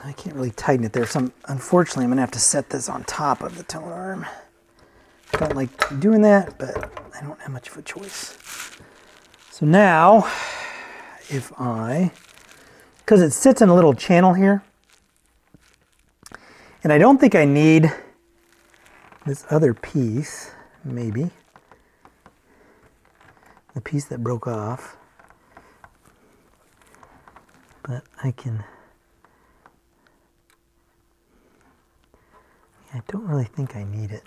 I can't really tighten it there. So unfortunately, I'm gonna have to set this on top of the Tonearm. I don't like doing that, but I don't have much of a choice. So now, because it sits in a little channel here, and I don't think I need this other piece, maybe, the piece that broke off, but I don't really think I need it.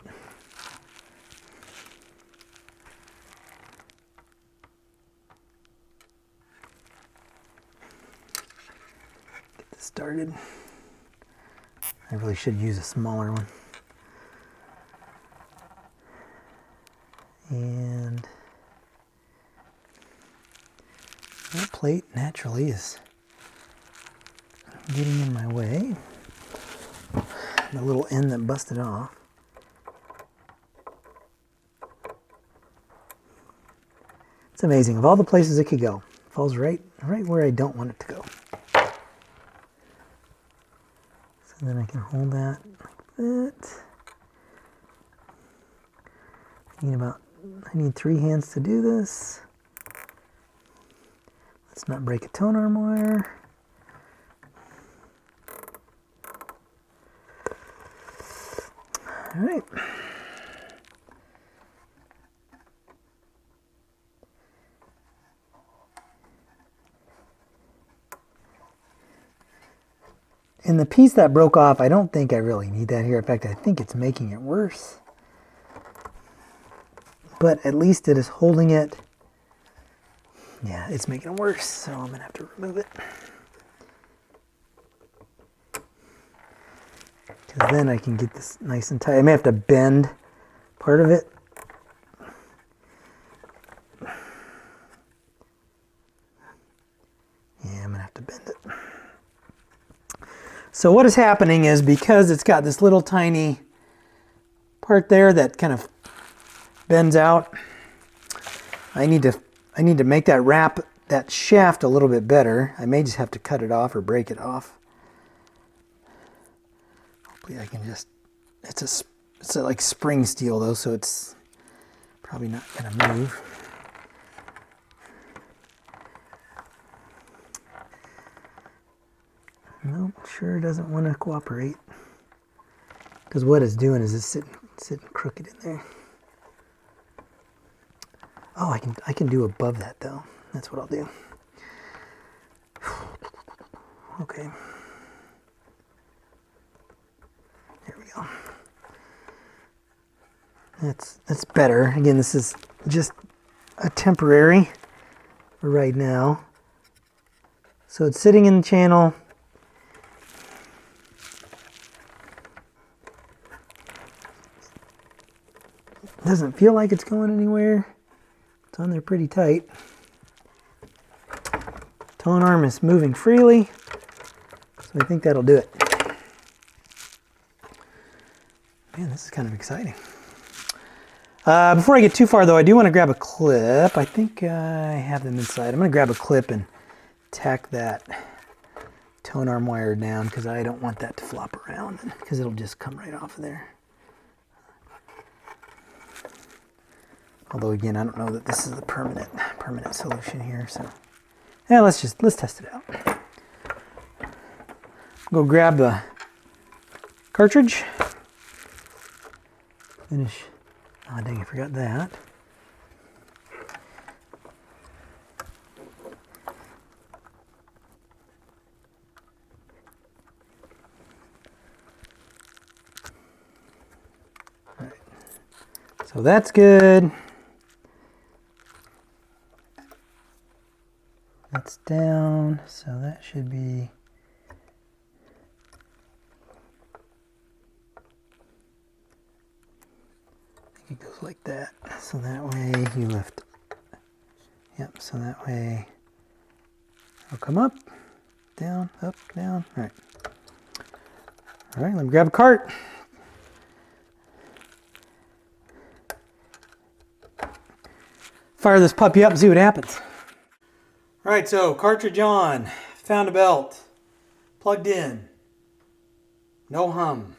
Started. I really should use a smaller one. And that plate naturally is getting in my way. the little end that busted off. It's amazing. Of all the places it could go, it falls right where I don't want it to go. So then I can hold that like that. I need 3 hands to do this. Let's not break a tonearm wire. All right. And the piece that broke off, I don't think I really need that here. In fact, I think it's making it worse. But at least it is holding it. Yeah, it's making it worse, so I'm gonna have to remove it. Because then I can get this nice and tight. I may have to bend part of it. Yeah, I'm gonna have to bend it. So what is happening is, because it's got this little tiny part there that kind of bends out, I need to make that wrap, that shaft, a little bit better. I may just have to cut it off or break it off. Hopefully I can just, it's a like spring steel though, so it's probably not gonna move. Nope, sure doesn't want to cooperate. Because what it's doing is it's sitting crooked in there. Oh, I can do above that though. That's what I'll do. Okay. There we go. That's better. Again, this is just a temporary for right now. So it's sitting in the channel. Doesn't feel like it's going anywhere. It's on there pretty tight. Tonearm is moving freely, so I think that'll do it. Man, this is kind of exciting. Before I get too far though, I do want to grab a clip. I think I have them inside. I'm going to grab a clip and tack that tonearm wire down, because I don't want that to flop around, because it'll just come right off of there. Although again, I don't know that this is the permanent solution here, so yeah, let's test it out. Go grab the cartridge. Finish. Oh dang, I forgot that. All right. So that's good. That's down, so that should be, I think it goes like that. So that way you lift, yep, so that way it'll come up, down, up, down. All right. All right, let me grab a cart. Fire this puppy up and see what happens. All right, so cartridge on, found a belt, plugged in, no hum.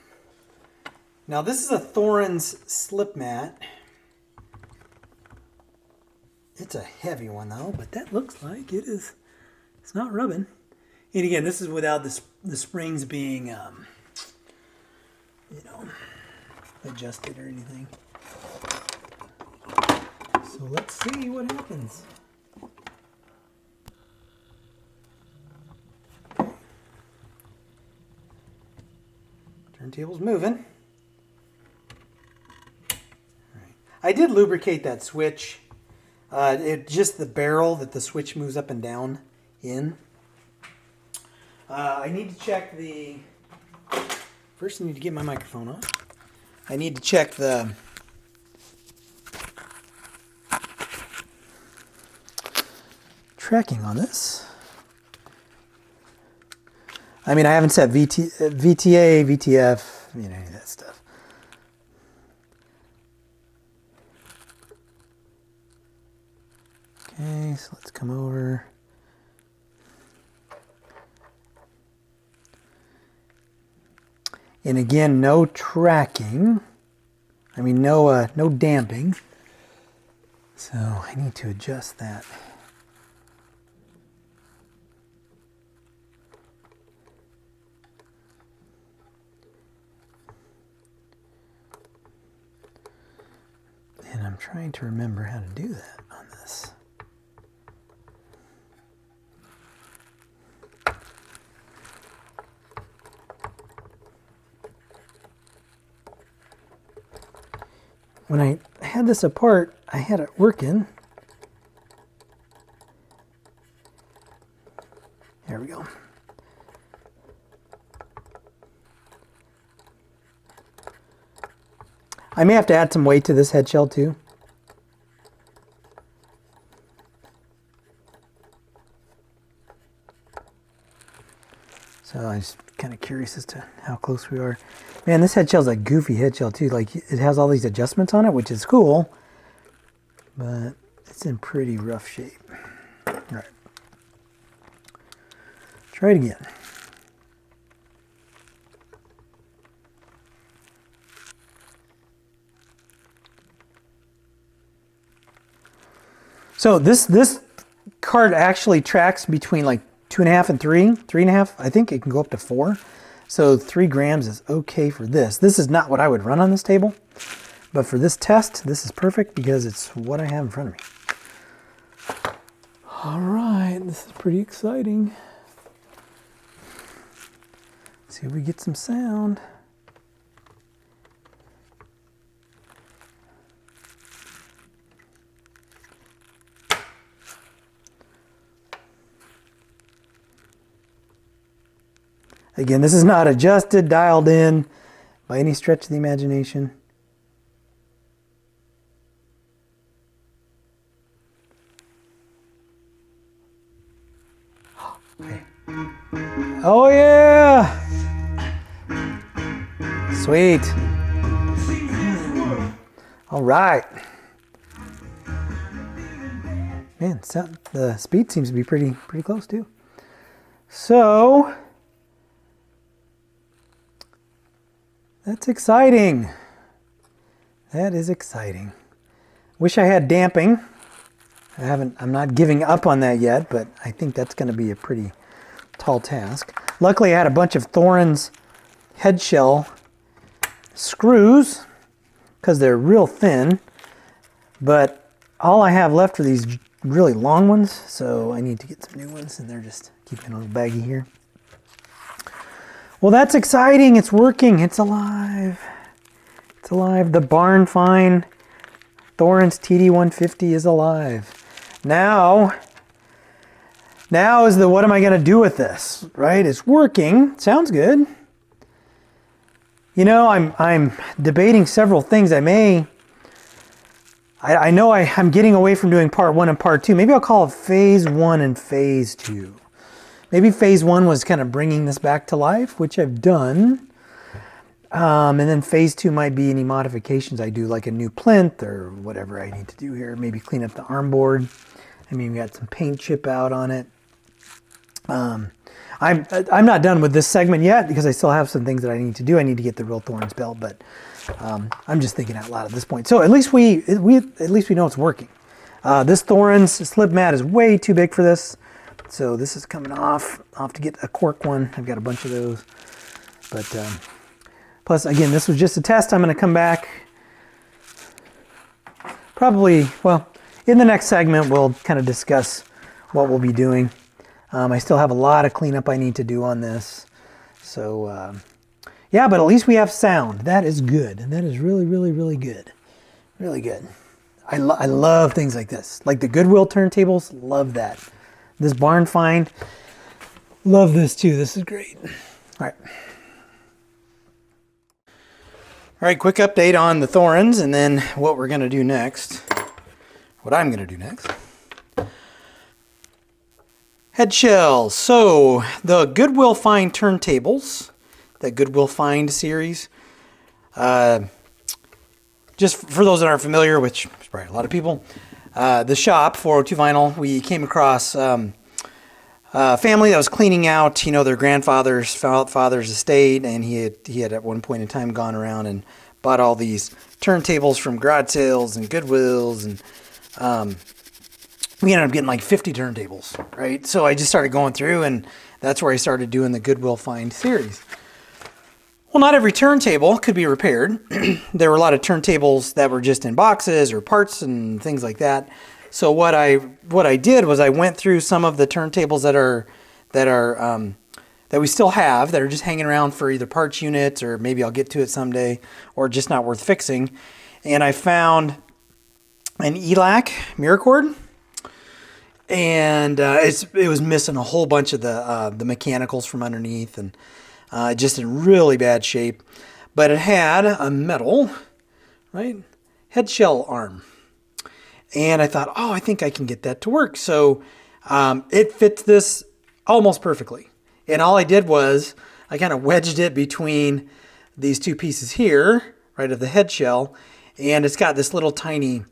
Now this is a Thorens slip mat. It's a heavy one though, but that looks like it is, it's not rubbing. And again, this is without the springs being, you know, adjusted or anything. So let's see what happens. Turntable's moving. Right. I did lubricate that switch. Just the barrel that the switch moves up and down in. I need to check the... First I need to get my microphone on. I need to check the... tracking on this. I mean, I haven't set VTA, VTF, you know, any of that stuff. Okay, so let's come over. And again, no tracking. I mean, no damping. So I need to adjust that. And I'm trying to remember how to do that on this. When I had this apart, I had it working. There we go. I may have to add some weight to this head shell too. So I'm just kind of curious as to how close we are. Man, this head shell's a goofy head shell too. Like, it has all these adjustments on it, which is cool, but it's in pretty rough shape. All right. Try it again. So this card actually tracks between like 2.5 and 3.5. I think it can go up to 4. So 3 grams is okay for this. This is not what I would run on this table, but for this test, this is perfect because it's what I have in front of me. All right, this is pretty exciting. Let's see if we get some sound. Again, this is not adjusted, dialed in by any stretch of the imagination. Okay. Oh yeah! Sweet. All right. Man, the speed seems to be pretty close too. So that's exciting. That is exciting. Wish I had damping. I'm not giving up on that yet, but I think that's going to be a pretty tall task. Luckily, I had a bunch of Thorens head shell screws because they're real thin, but all I have left are these really long ones, so I need to get some new ones, and they're just keeping a little baggy here. Well, that's exciting. It's working. It's alive. It's alive. The barn find Thorens TD 150 is alive. Now is the what am I going to do with this, right? It's working. Sounds good. You know, I'm debating several things. I know I'm getting away from doing part 1 and part 2. Maybe I'll call it phase 1 and phase 2. Maybe phase 1 was kind of bringing this back to life, which I've done. And then phase 2 might be any modifications I do, like a new plinth or whatever I need to do here. Maybe clean up the arm board. I mean, we got some paint chip out on it. I'm not done with this segment yet because I still have some things that I need to do. I need to get the real Thorens belt, but I'm just thinking out loud at this point. So at least we know it's working. This Thorens slip mat is way too big for this. So this is coming off. I'll have to get a cork one. I've got a bunch of those. But plus, again, this was just a test. I'm going to come back probably, well, in the next segment, we'll kind of discuss what we'll be doing. I still have a lot of cleanup I need to do on this. So, yeah, but at least we have sound. That is good. And that is really, really, really good. Really good. I love things like this. Like the Goodwill turntables, love that. This barn find, love this too. This is great. All right. All right, quick update on the Thorens and then what we're going to do next. What I'm going to do next. Head shells. So the Goodwill Find turntables, that Goodwill Find series. Just for those that aren't familiar, which is probably a lot of people, the shop, 402 Vinyl, we came across a family that was cleaning out, you know, their grandfather's father's estate, and he had at one point in time gone around and bought all these turntables from garage sales and Goodwills, and we ended up getting like 50 turntables, right? So I just started going through, and that's where I started doing the Goodwill Find series. Well, not every turntable could be repaired. There were a lot of turntables that were just in boxes or parts and things like that. So what I did was I went through some of the turntables that we still have, that are just hanging around for either parts units, or maybe I'll get to it someday, or just not worth fixing. And I found an ELAC mirror cord, and it was missing a whole bunch of the mechanicals from underneath, and just in really bad shape. But it had a metal, right, head shell arm. And I thought, oh, I think I can get that to work. So it fits this almost perfectly. And all I did was I kind of wedged it between these two pieces here, right, of the head shell. And it's got this little tiny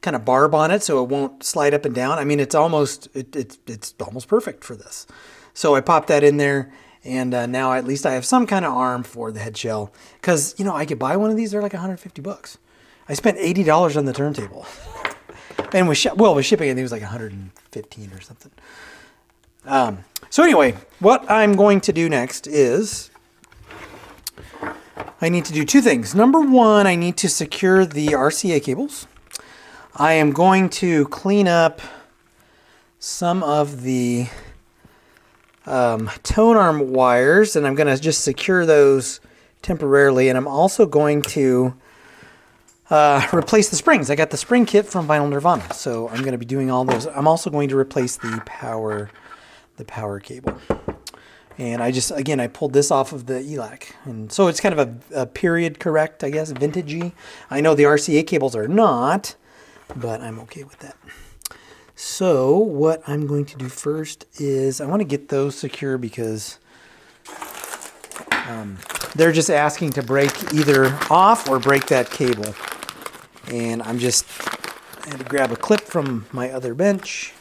kind of barb on it, so it won't slide up and down. I mean, it's almost perfect for this. So I popped that in there, and now at least I have some kind of arm for the head shell. Because, you know, I could buy one of these. They're like $150. I spent $80 on the turntable. And with shipping, I think it was like $115 or something. So anyway, what I'm going to do next is I need to do two things. Number one, I need to secure the RCA cables. I am going to clean up some of the Tonearm wires, and I'm going to just secure those temporarily. And I'm also going to replace the springs. I got the spring kit from Vinyl Nirvana, so I'm going to be doing all those. I'm also going to replace the power cable. And I pulled this off of the ELAC, and so it's kind of a period correct, I guess, vintagey. I know the RCA cables are not, but I'm okay with that. So what I'm going to do first is I want to get those secure, because they're just asking to break either off or break that cable. And I had to grab a clip from my other bench,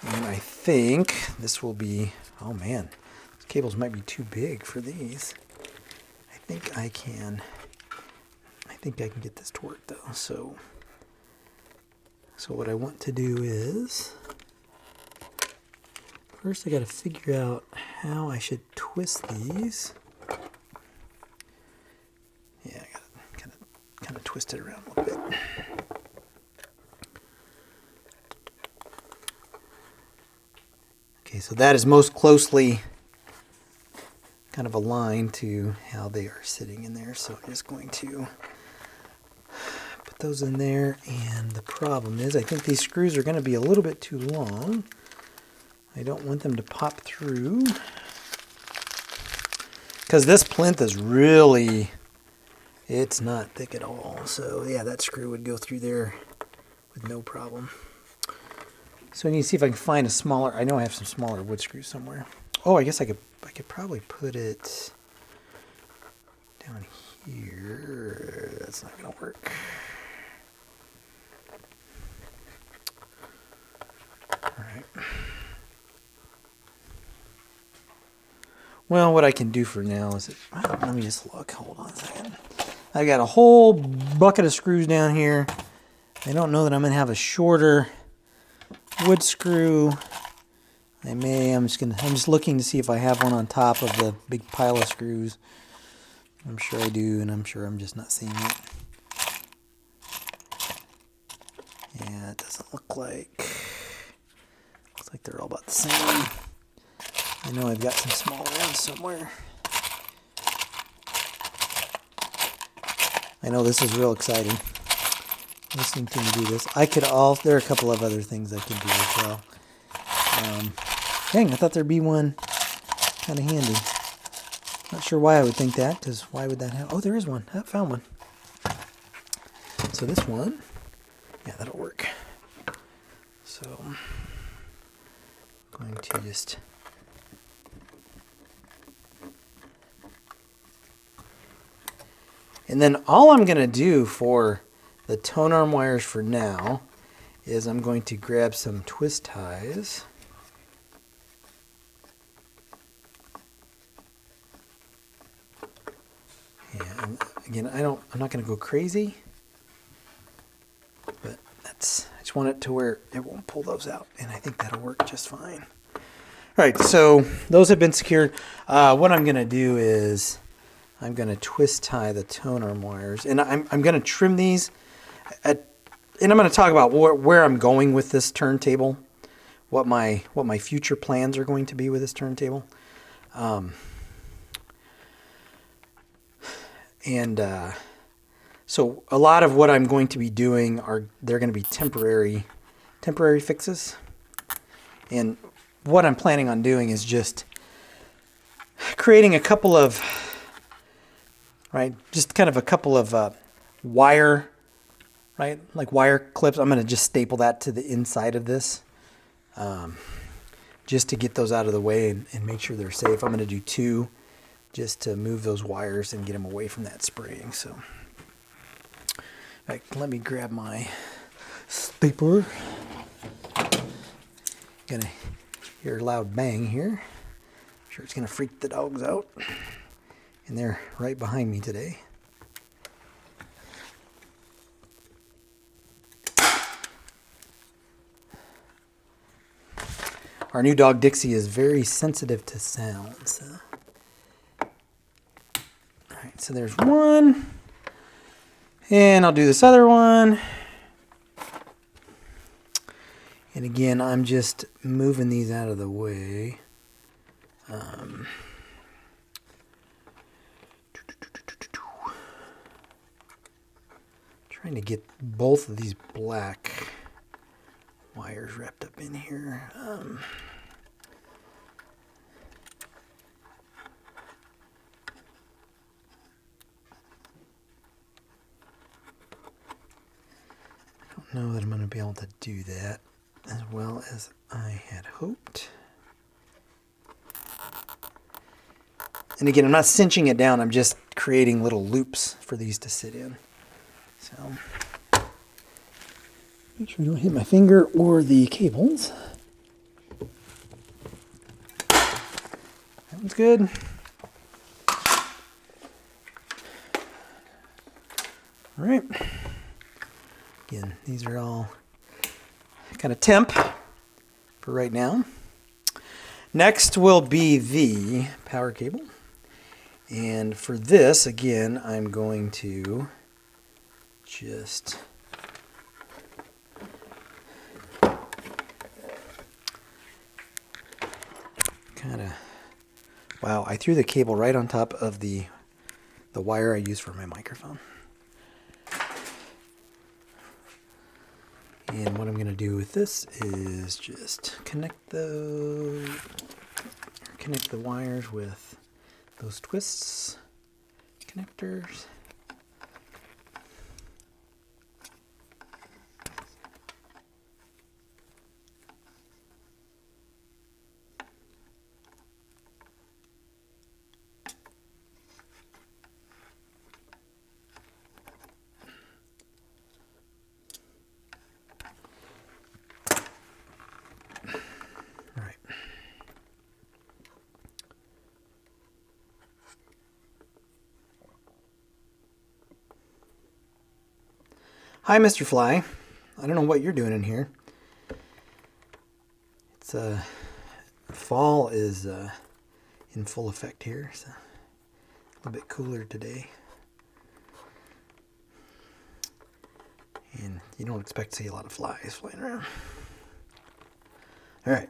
and I think this will be, oh man, these cables might be too big for these. I think I can get this to work though. So what I want to do is, first I got to figure out how I should twist these. Yeah, I got to kind of twist it around a little bit. Okay, so that is most closely kind of aligned to how they are sitting in there. So I'm just going to put those in there, and the problem is I think these screws are going to be a little bit too long. I don't want them to pop through, because this plinth is really, it's not thick at all. So yeah, that screw would go through there with no problem. So I need to see if I can find a smaller, I know I have some smaller wood screws somewhere. Oh, I guess I could probably put it down here. That's not going to work. All right. Well, what I can do for now is, let me just look. Hold on a second. I got a whole bucket of screws down here. I don't know that I'm going to have a shorter wood screw. I'm just looking to see if I have one on top of the big pile of screws. I'm sure I do, and I'm sure I'm just not seeing it. Yeah, it doesn't look like, looks like they're all about the same. I know I've got some smaller ones somewhere. I know this is real exciting, listening to me do this. There are a couple of other things I could do as well. Dang, I thought there'd be one kind of handy. Not sure why I would think that, because why would that have? Oh, there is one. I found one. So this one, yeah, that'll work. So going to just and then all I'm going to do for the Tonearm wires for now is I'm going to grab some twist ties. And again, I'm not going to go crazy, but I just want it to where it won't pull those out, and I think that'll work just fine. All right, so those have been secured. What I'm going to do is I'm going to twist tie the Tonearm wires, and I'm going to trim these, and I'm going to talk about where I'm going with this turntable, what my future plans are going to be with this turntable. So a lot of what I'm going to be doing they're going to be temporary fixes. And what I'm planning on doing is just creating a couple of, just kind of a couple of wire, like wire clips. I'm going to just staple that to the inside of this, just to get those out of the way and make sure they're safe. I'm going to do 2 just to move those wires and get them away from that spraying. So, let me grab my stapler. Gonna hear a loud bang here. I'm sure it's gonna freak the dogs out. And they're right behind me today. Our new dog Dixie is very sensitive to sounds. Alright, so there's one. And I'll do this other one. And again, I'm just moving these out of the way. Trying to get both of these black wires wrapped up in here. I don't know that I'm going to be able to do that as well as I had hoped. And again, I'm not cinching it down, I'm just creating little loops for these to sit in. So, make sure I don't hit my finger or the cables. That one's good. All right. Again, these are all kind of temp for right now. Next will be the power cable. And for this, again, I'm going to just kind of, wow, I threw the cable right on top of the wire I use for my microphone. And what I'm going to do with this is just connect the wires with those twists, connectors. Hi, Mr. Fly. I don't know what you're doing in here. It's fall is in full effect here, so a little bit cooler today. And you don't expect to see a lot of flies flying around. All right.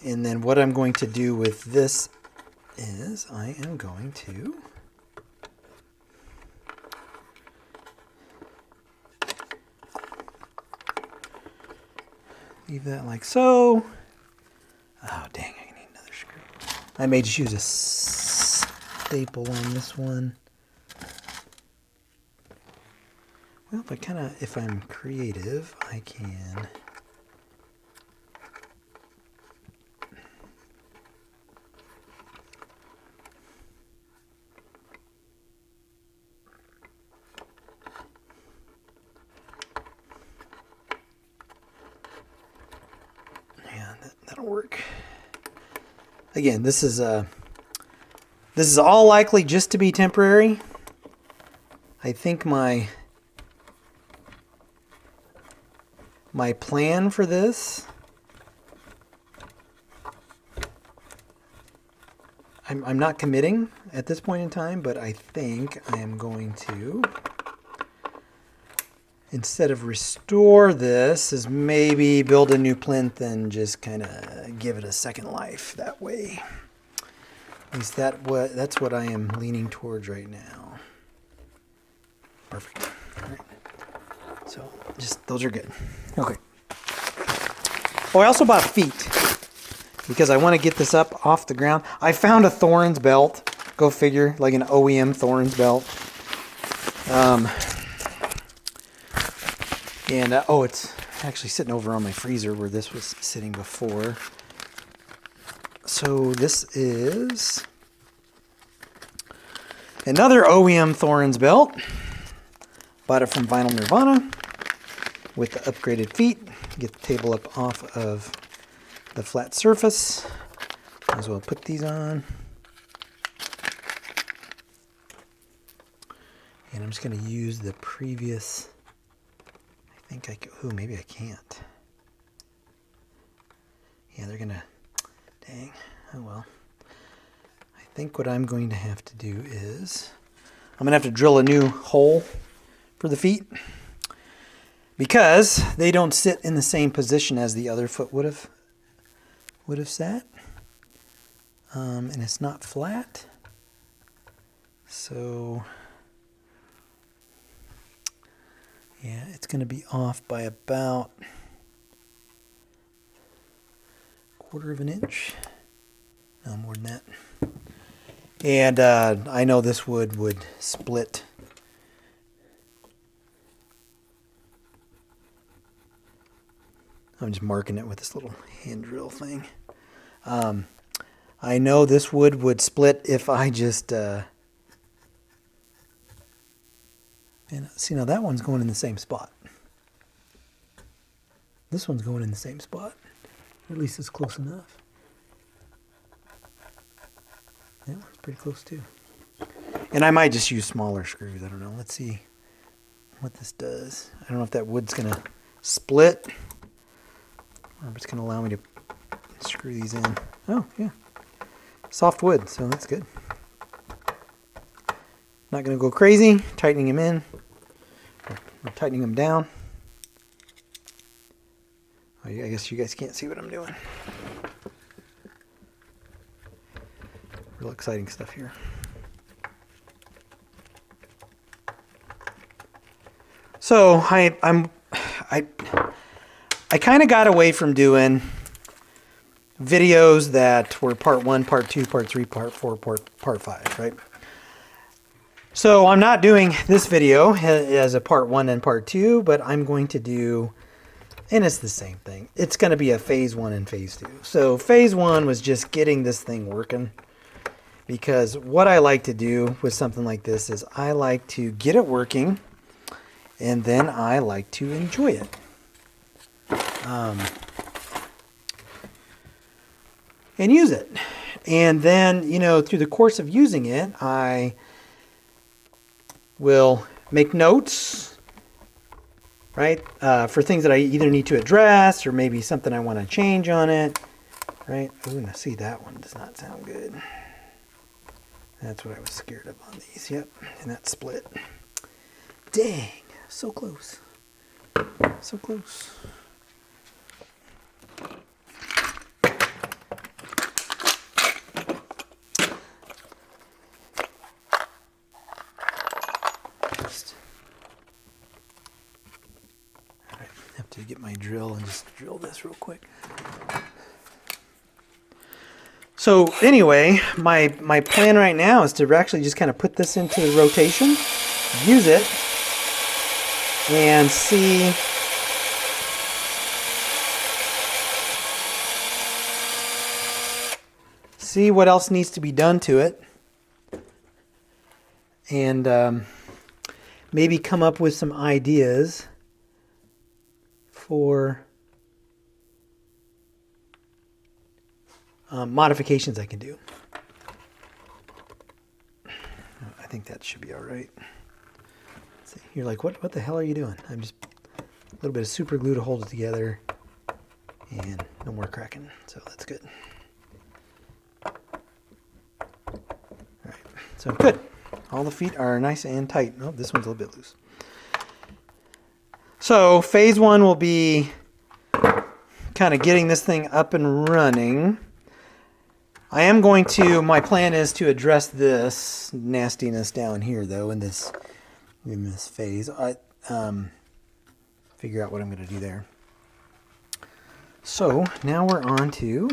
And then what I'm going to do with this is I am going to leave that like so. Oh, dang, I need another screw. I may just use a staple on this one. Well, if I'm creative, I can. Yeah, that'll work. Again, this is all likely just to be temporary. I think my plan for this, I'm not committing at this point in time, but I think I am going to, instead of restore this, is maybe build a new plinth and just kind of give it a second life that way. At least that's what I am leaning towards right now. Perfect. All right. So those are good. Okay. Oh, I also bought feet because I want to get this up off the ground. I found a Thorens belt. Go figure, like an OEM Thorens belt. Oh, it's actually sitting over on my freezer where this was sitting before. So this is another OEM Thorens belt. Bought it from Vinyl Nirvana with the upgraded feet. Get the table up off of the flat surface. Might as well put these on. And I'm just going to use the previous. I think I could. Oh, maybe I can't. Yeah, they're going to. Dang. Oh well. I think what I'm going to have to do is I'm going to have to drill a new hole for the feet because they don't sit in the same position as the other foot would have sat, and it's not flat, so yeah, it's going to be off by about 1/4 of an inch, no more than that, and I know this wood would split. I'm just marking it with this little hand drill thing. I know this wood would split if I just... and see, now that one's going in the same spot. This one's going in the same spot. Or at least it's close enough. That one's pretty close too. And I might just use smaller screws. I don't know. Let's see what this does. I don't know if that wood's going to split. Or if it's going to allow me to screw these in. Oh, yeah. Soft wood, so that's good. Not going to go crazy. Tightening them in. Or tightening them down. Oh, I guess you guys can't see what I'm doing. Real exciting stuff here. So I kind of got away from doing videos that were part 1, part 2, part 3, part 4, part 5, right? So I'm not doing this video as a part 1 and part 2, but I'm going to do, and it's the same thing. It's going to be a phase 1 and phase 2. So phase 1 was just getting this thing working, because what I like to do with something like this is I like to get it working, and then I like to enjoy it. And use it. And then, through the course of using it, I will make notes, right? For things that I either need to address or maybe something I want to change on it, right? Ooh, now see, that one does not sound good. That's what I was scared of on these. Yep, and that split. Dang, so close. So close. To get my drill and just drill this real quick. So anyway, my plan right now is to actually just kind of put this into the rotation, use it, and see what else needs to be done to it, and maybe come up with some ideas for modifications I can do. I think that should be all right. Let's see. You're like, what the hell are you doing? I'm just a little bit of super glue to hold it together, and no more cracking, so that's good. So good. All the feet are nice and tight. Oh, this one's a little bit loose. So phase one will be kind of getting this thing up and running. I am going to, my plan is to address this nastiness down here though in this phase. I figure out what I'm going to do there. So now we're on to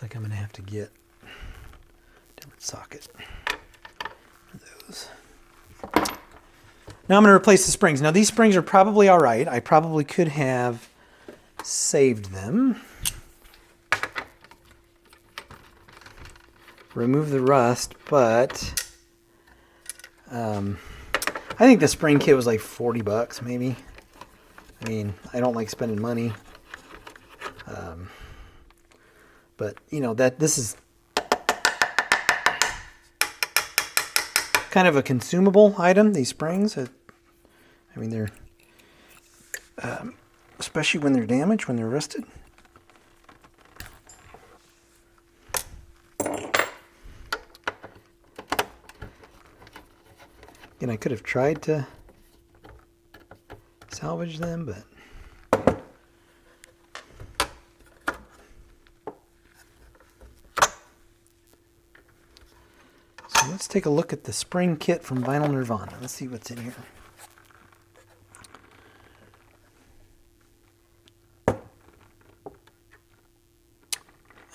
like I'm going to have to get a different socket for those. Now I'm going to replace the springs. Now these springs are probably all right. I probably could have saved them. Remove the rust, but I think the spring kit was like 40 bucks maybe. I mean, I don't like spending money. But you know that this is kind of a consumable item. These springs, I mean, they're especially when they're damaged, when they're rusted. Again, I could have tried to salvage them, but. Let's take a look at the spring kit from Vinyl Nirvana. Let's see what's in here.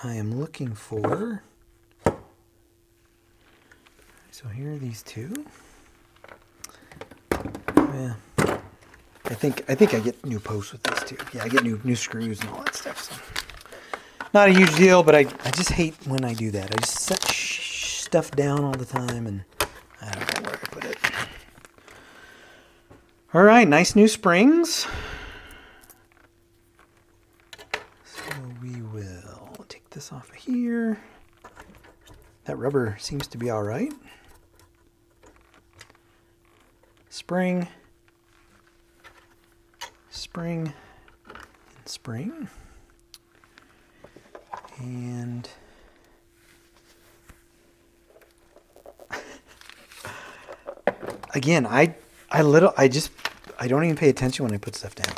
I am looking for, so here are these two. Yeah, I think I get new posts with this too. Yeah, I get new screws and all that stuff. So not a huge deal, but I just hate when I do that. I just set stuff down all the time, and I don't know where I put it. All right, nice new springs. So we will take this off of here. That rubber seems to be all right. Spring, spring, and spring. And again, I don't even pay attention when I put stuff down.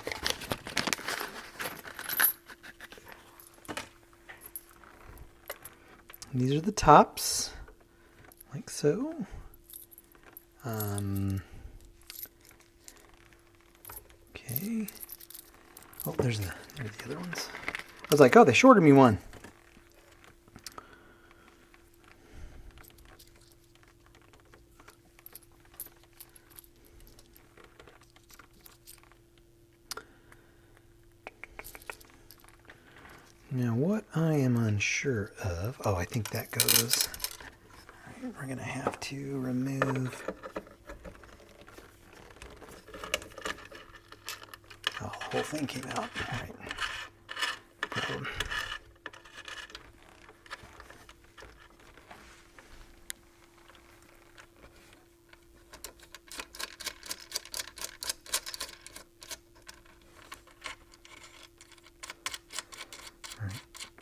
And these are the tops, like so. Okay. Oh, there's the other ones. I was like, oh, they shorted me one. Now what I am unsure of, oh, I think that goes, all right, we're going to have to remove, oh, the whole thing came out, all right.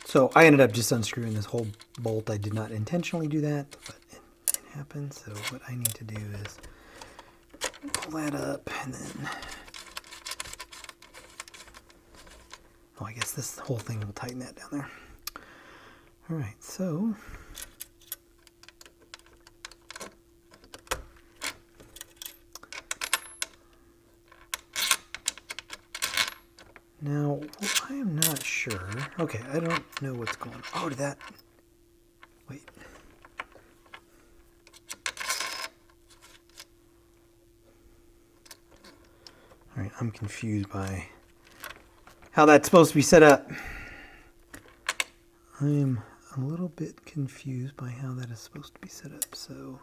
So I ended up just unscrewing this whole bolt. I did not intentionally do that, but it happened. So what I need to do is pull that up and then, oh, I guess this whole thing will tighten that down there. All right, so now I am not sure. Okay, I don't know what's going on. Oh, did that? Wait. I'm confused by how that's supposed to be set up. I am a little bit confused by how that is supposed to be set up. So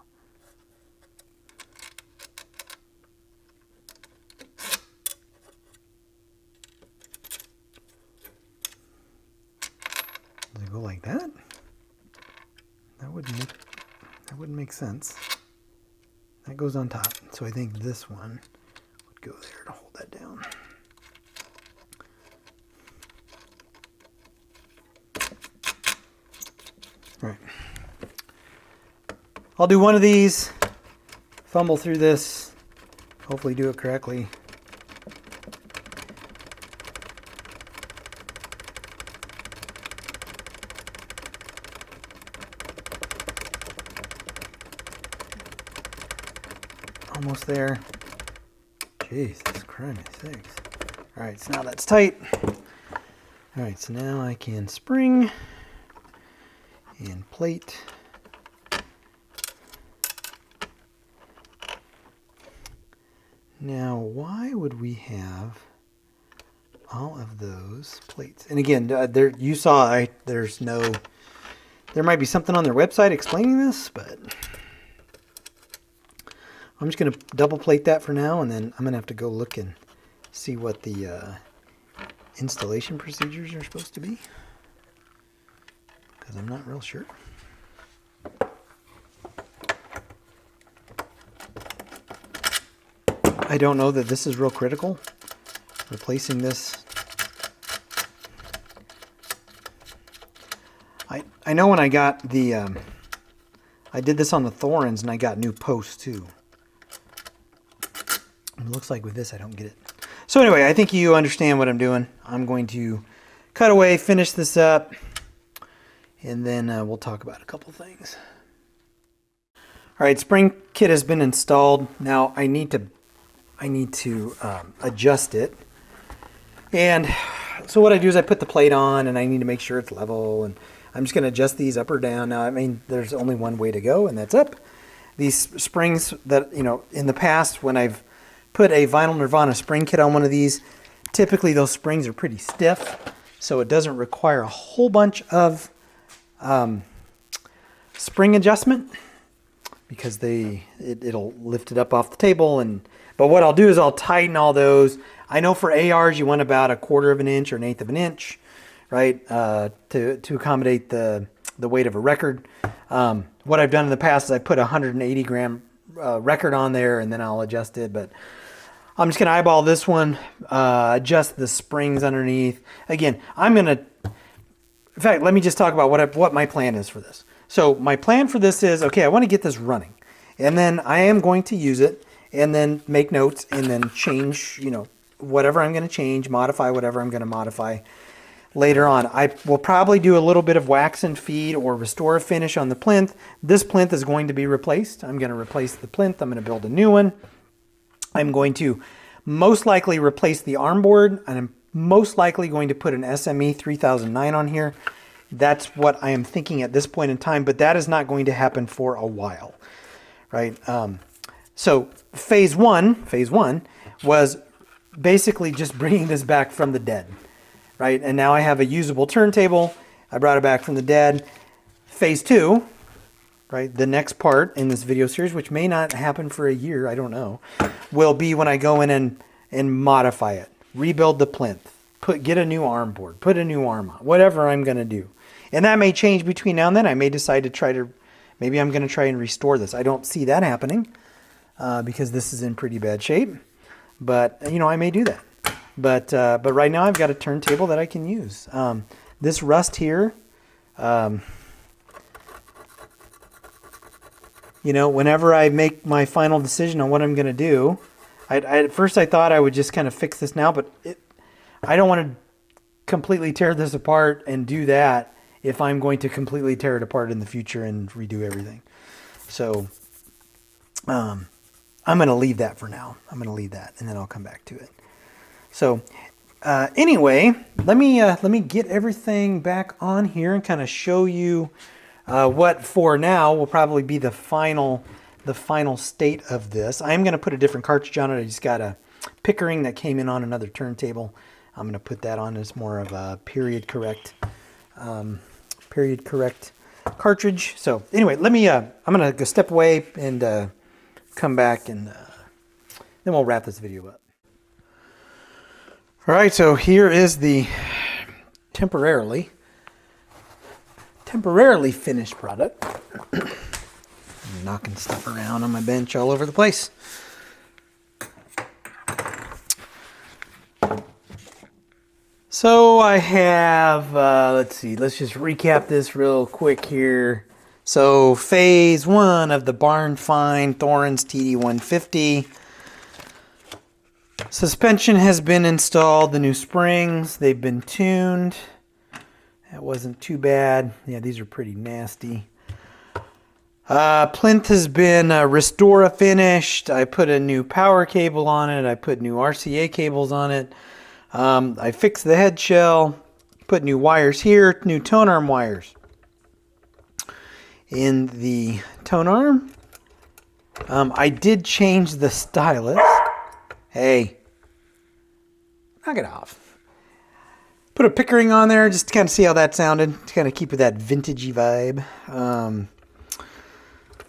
does it go like that? That wouldn't make sense. That goes on top. So I think this one would go there to hold that down. All right. I'll do one of these, fumble through this, hopefully do it correctly. Almost there. Jesus Christ sakes. All right, so now that's tight. All right, so now I can spring and plate. Now, why would we have all of those plates? And again, there you saw there's no. There might be something on their website explaining this, but I'm just going to double plate that for now, and then I'm going to have to go look and see what the installation procedures are supposed to be, because I'm not real sure. I don't know that this is real critical, replacing this. I know when I got the, I did this on the Thorens and I got new posts too. It looks like with this I don't get it. So anyway, I think you understand what I'm doing. I'm going to cut away, finish this up, and then we'll talk about a couple things. All right, spring kit has been installed. Now I need to adjust it. And so what I do is I put the plate on, and I need to make sure it's level, and I'm just going to adjust these up or down. Now, I mean, there's only one way to go, and that's up. These springs that, you know, in the past when I've put a Vinyl Nirvana spring kit on one of these, typically those springs are pretty stiff, so it doesn't require a whole bunch of spring adjustment, because it'll lift it up off the table. But what I'll do is I'll tighten all those. I know for ARs you want about 1/4 of an inch or 1/8 of an inch, right, to accommodate the weight of a record. What I've done in the past is I put a 180 gram record on there, and then I'll adjust it. But I'm just going to eyeball this one, adjust the springs underneath. Again, in fact, let me just talk about what my plan is for this. So my plan for this is, okay, I want to get this running, and then I am going to use it and then make notes and then change, you know, whatever I'm going to change, modify whatever I'm going to modify later on. I will probably do a little bit of wax and feed or restore a finish on the plinth. This plinth is going to be replaced. I'm going to replace the plinth. I'm going to build a new one. I'm going to most likely replace the arm board, and I'm most likely going to put an SME 3009 on here. That's what I am thinking at this point in time, but that is not going to happen for a while, right? So phase one was basically just bringing this back from the dead, right? And now I have a usable turntable. I brought it back from the dead. Phase 2, right, the next part in this video series, which may not happen for a year, I don't know, will be when I go in and modify it, rebuild the plinth, get a new arm board, put a new arm on, whatever I'm going to do. And that may change between now and then. I may decide to maybe I'm going to try and restore this. I don't see that happening because this is in pretty bad shape. But, you know, I may do that. But right now I've got a turntable that I can use. This rust here, you know, whenever I make my final decision on what I'm going to do, at first I thought I would just kind of fix this now, but I don't want to completely tear this apart and do that if I'm going to completely tear it apart in the future and redo everything. So I'm going to leave that for now. I'm going to leave that, and then I'll come back to it. So anyway, let me get everything back on here and kind of show you what for now will probably be the final state of this. I am going to put a different cartridge on it. I just got Pickering that came in on another turntable. I'm going to put that on as more of a period correct cartridge. So anyway, let me, I'm going to go step away and come back, and then we'll wrap this video up. All right, so here is the temporarily finished product. I'm knocking stuff around on my bench all over the place. So I have, let's see, let's just recap this real quick here. So phase 1 of the Find Thorens TD 150. Suspension has been installed, the new springs, they've been tuned. That wasn't too bad. Yeah, these are pretty nasty. Plinth has been Restora finished. I put a new power cable on it. I put new RCA cables on it. I fixed the head shell, put new wires here, new Tonearm wires in the Tonearm. I did change the stylus. Hey, knock it off. Put a Pickering on there just to kind of see how that sounded, to kind of keep with that vintagey vibe.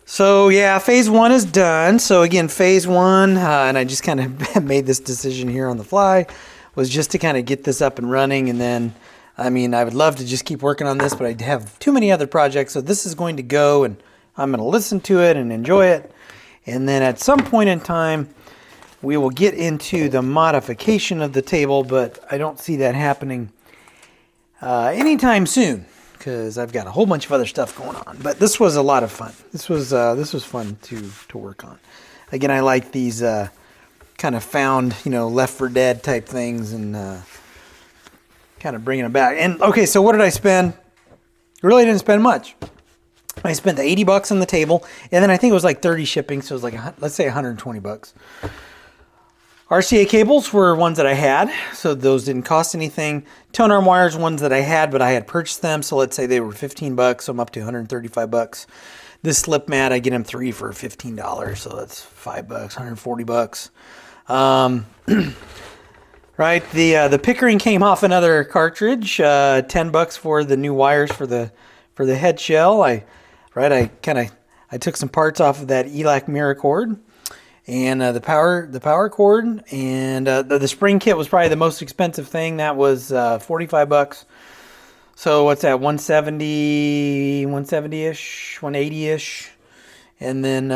So yeah, phase 1 is done. So again, phase 1, and I just kind of made this decision here on the fly, was just to kind of get this up and running. And then, I mean, I would love to just keep working on this, but I have too many other projects. So this is going to go, and I'm going to listen to it and enjoy it. And then at some point in time, we will get into the modification of the table, but I don't see that happening anytime soon, because I've got a whole bunch of other stuff going on. But this was a lot of fun. This was fun to work on. Again, I like these kind of found, Left 4 Dead type things, and kind of bringing them back. And okay, so what did I spend? I really didn't spend much. I spent the $80 on the table, and then I think it was like 30 shipping, so it was like, let's say $120. RCA cables were ones that I had, so those didn't cost anything. Tonearm wires, ones that I had, but I had purchased them, so let's say they were $15, so I'm up to $135. This slip mat, I get them 3 for $15, so that's $5, $140. Right, the Pickering came off another cartridge, $10 for the new wires for the head shell. I took some parts off of that ELAC mirror cord, and the power cord, and the spring kit was probably the most expensive thing. That was $45. So what's that? 170-ish, 180-ish, and then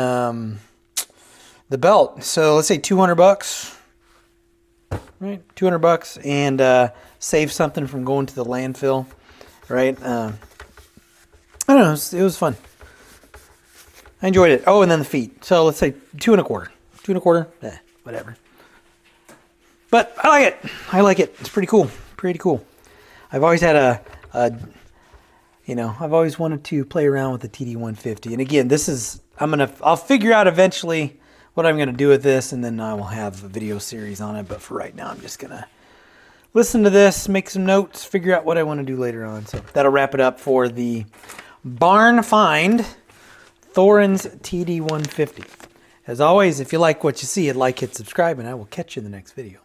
the belt. So let's say $200, right? $200, and save something from going to the landfill, right? I don't know. It was fun. I enjoyed it. Oh, and then the feet. So let's say $2.25. Whatever. But I like it. I like it. It's pretty cool. Pretty cool. I've always had I've always wanted to play around with the TD150. And again, I'll figure out eventually what I'm going to do with this, and then I will have a video series on it. But for right now, I'm just going to listen to this, make some notes, figure out what I want to do later on. So that'll wrap it up for the Find Thorens TD150. As always, if you like what you see, hit like, hit subscribe, and I will catch you in the next video.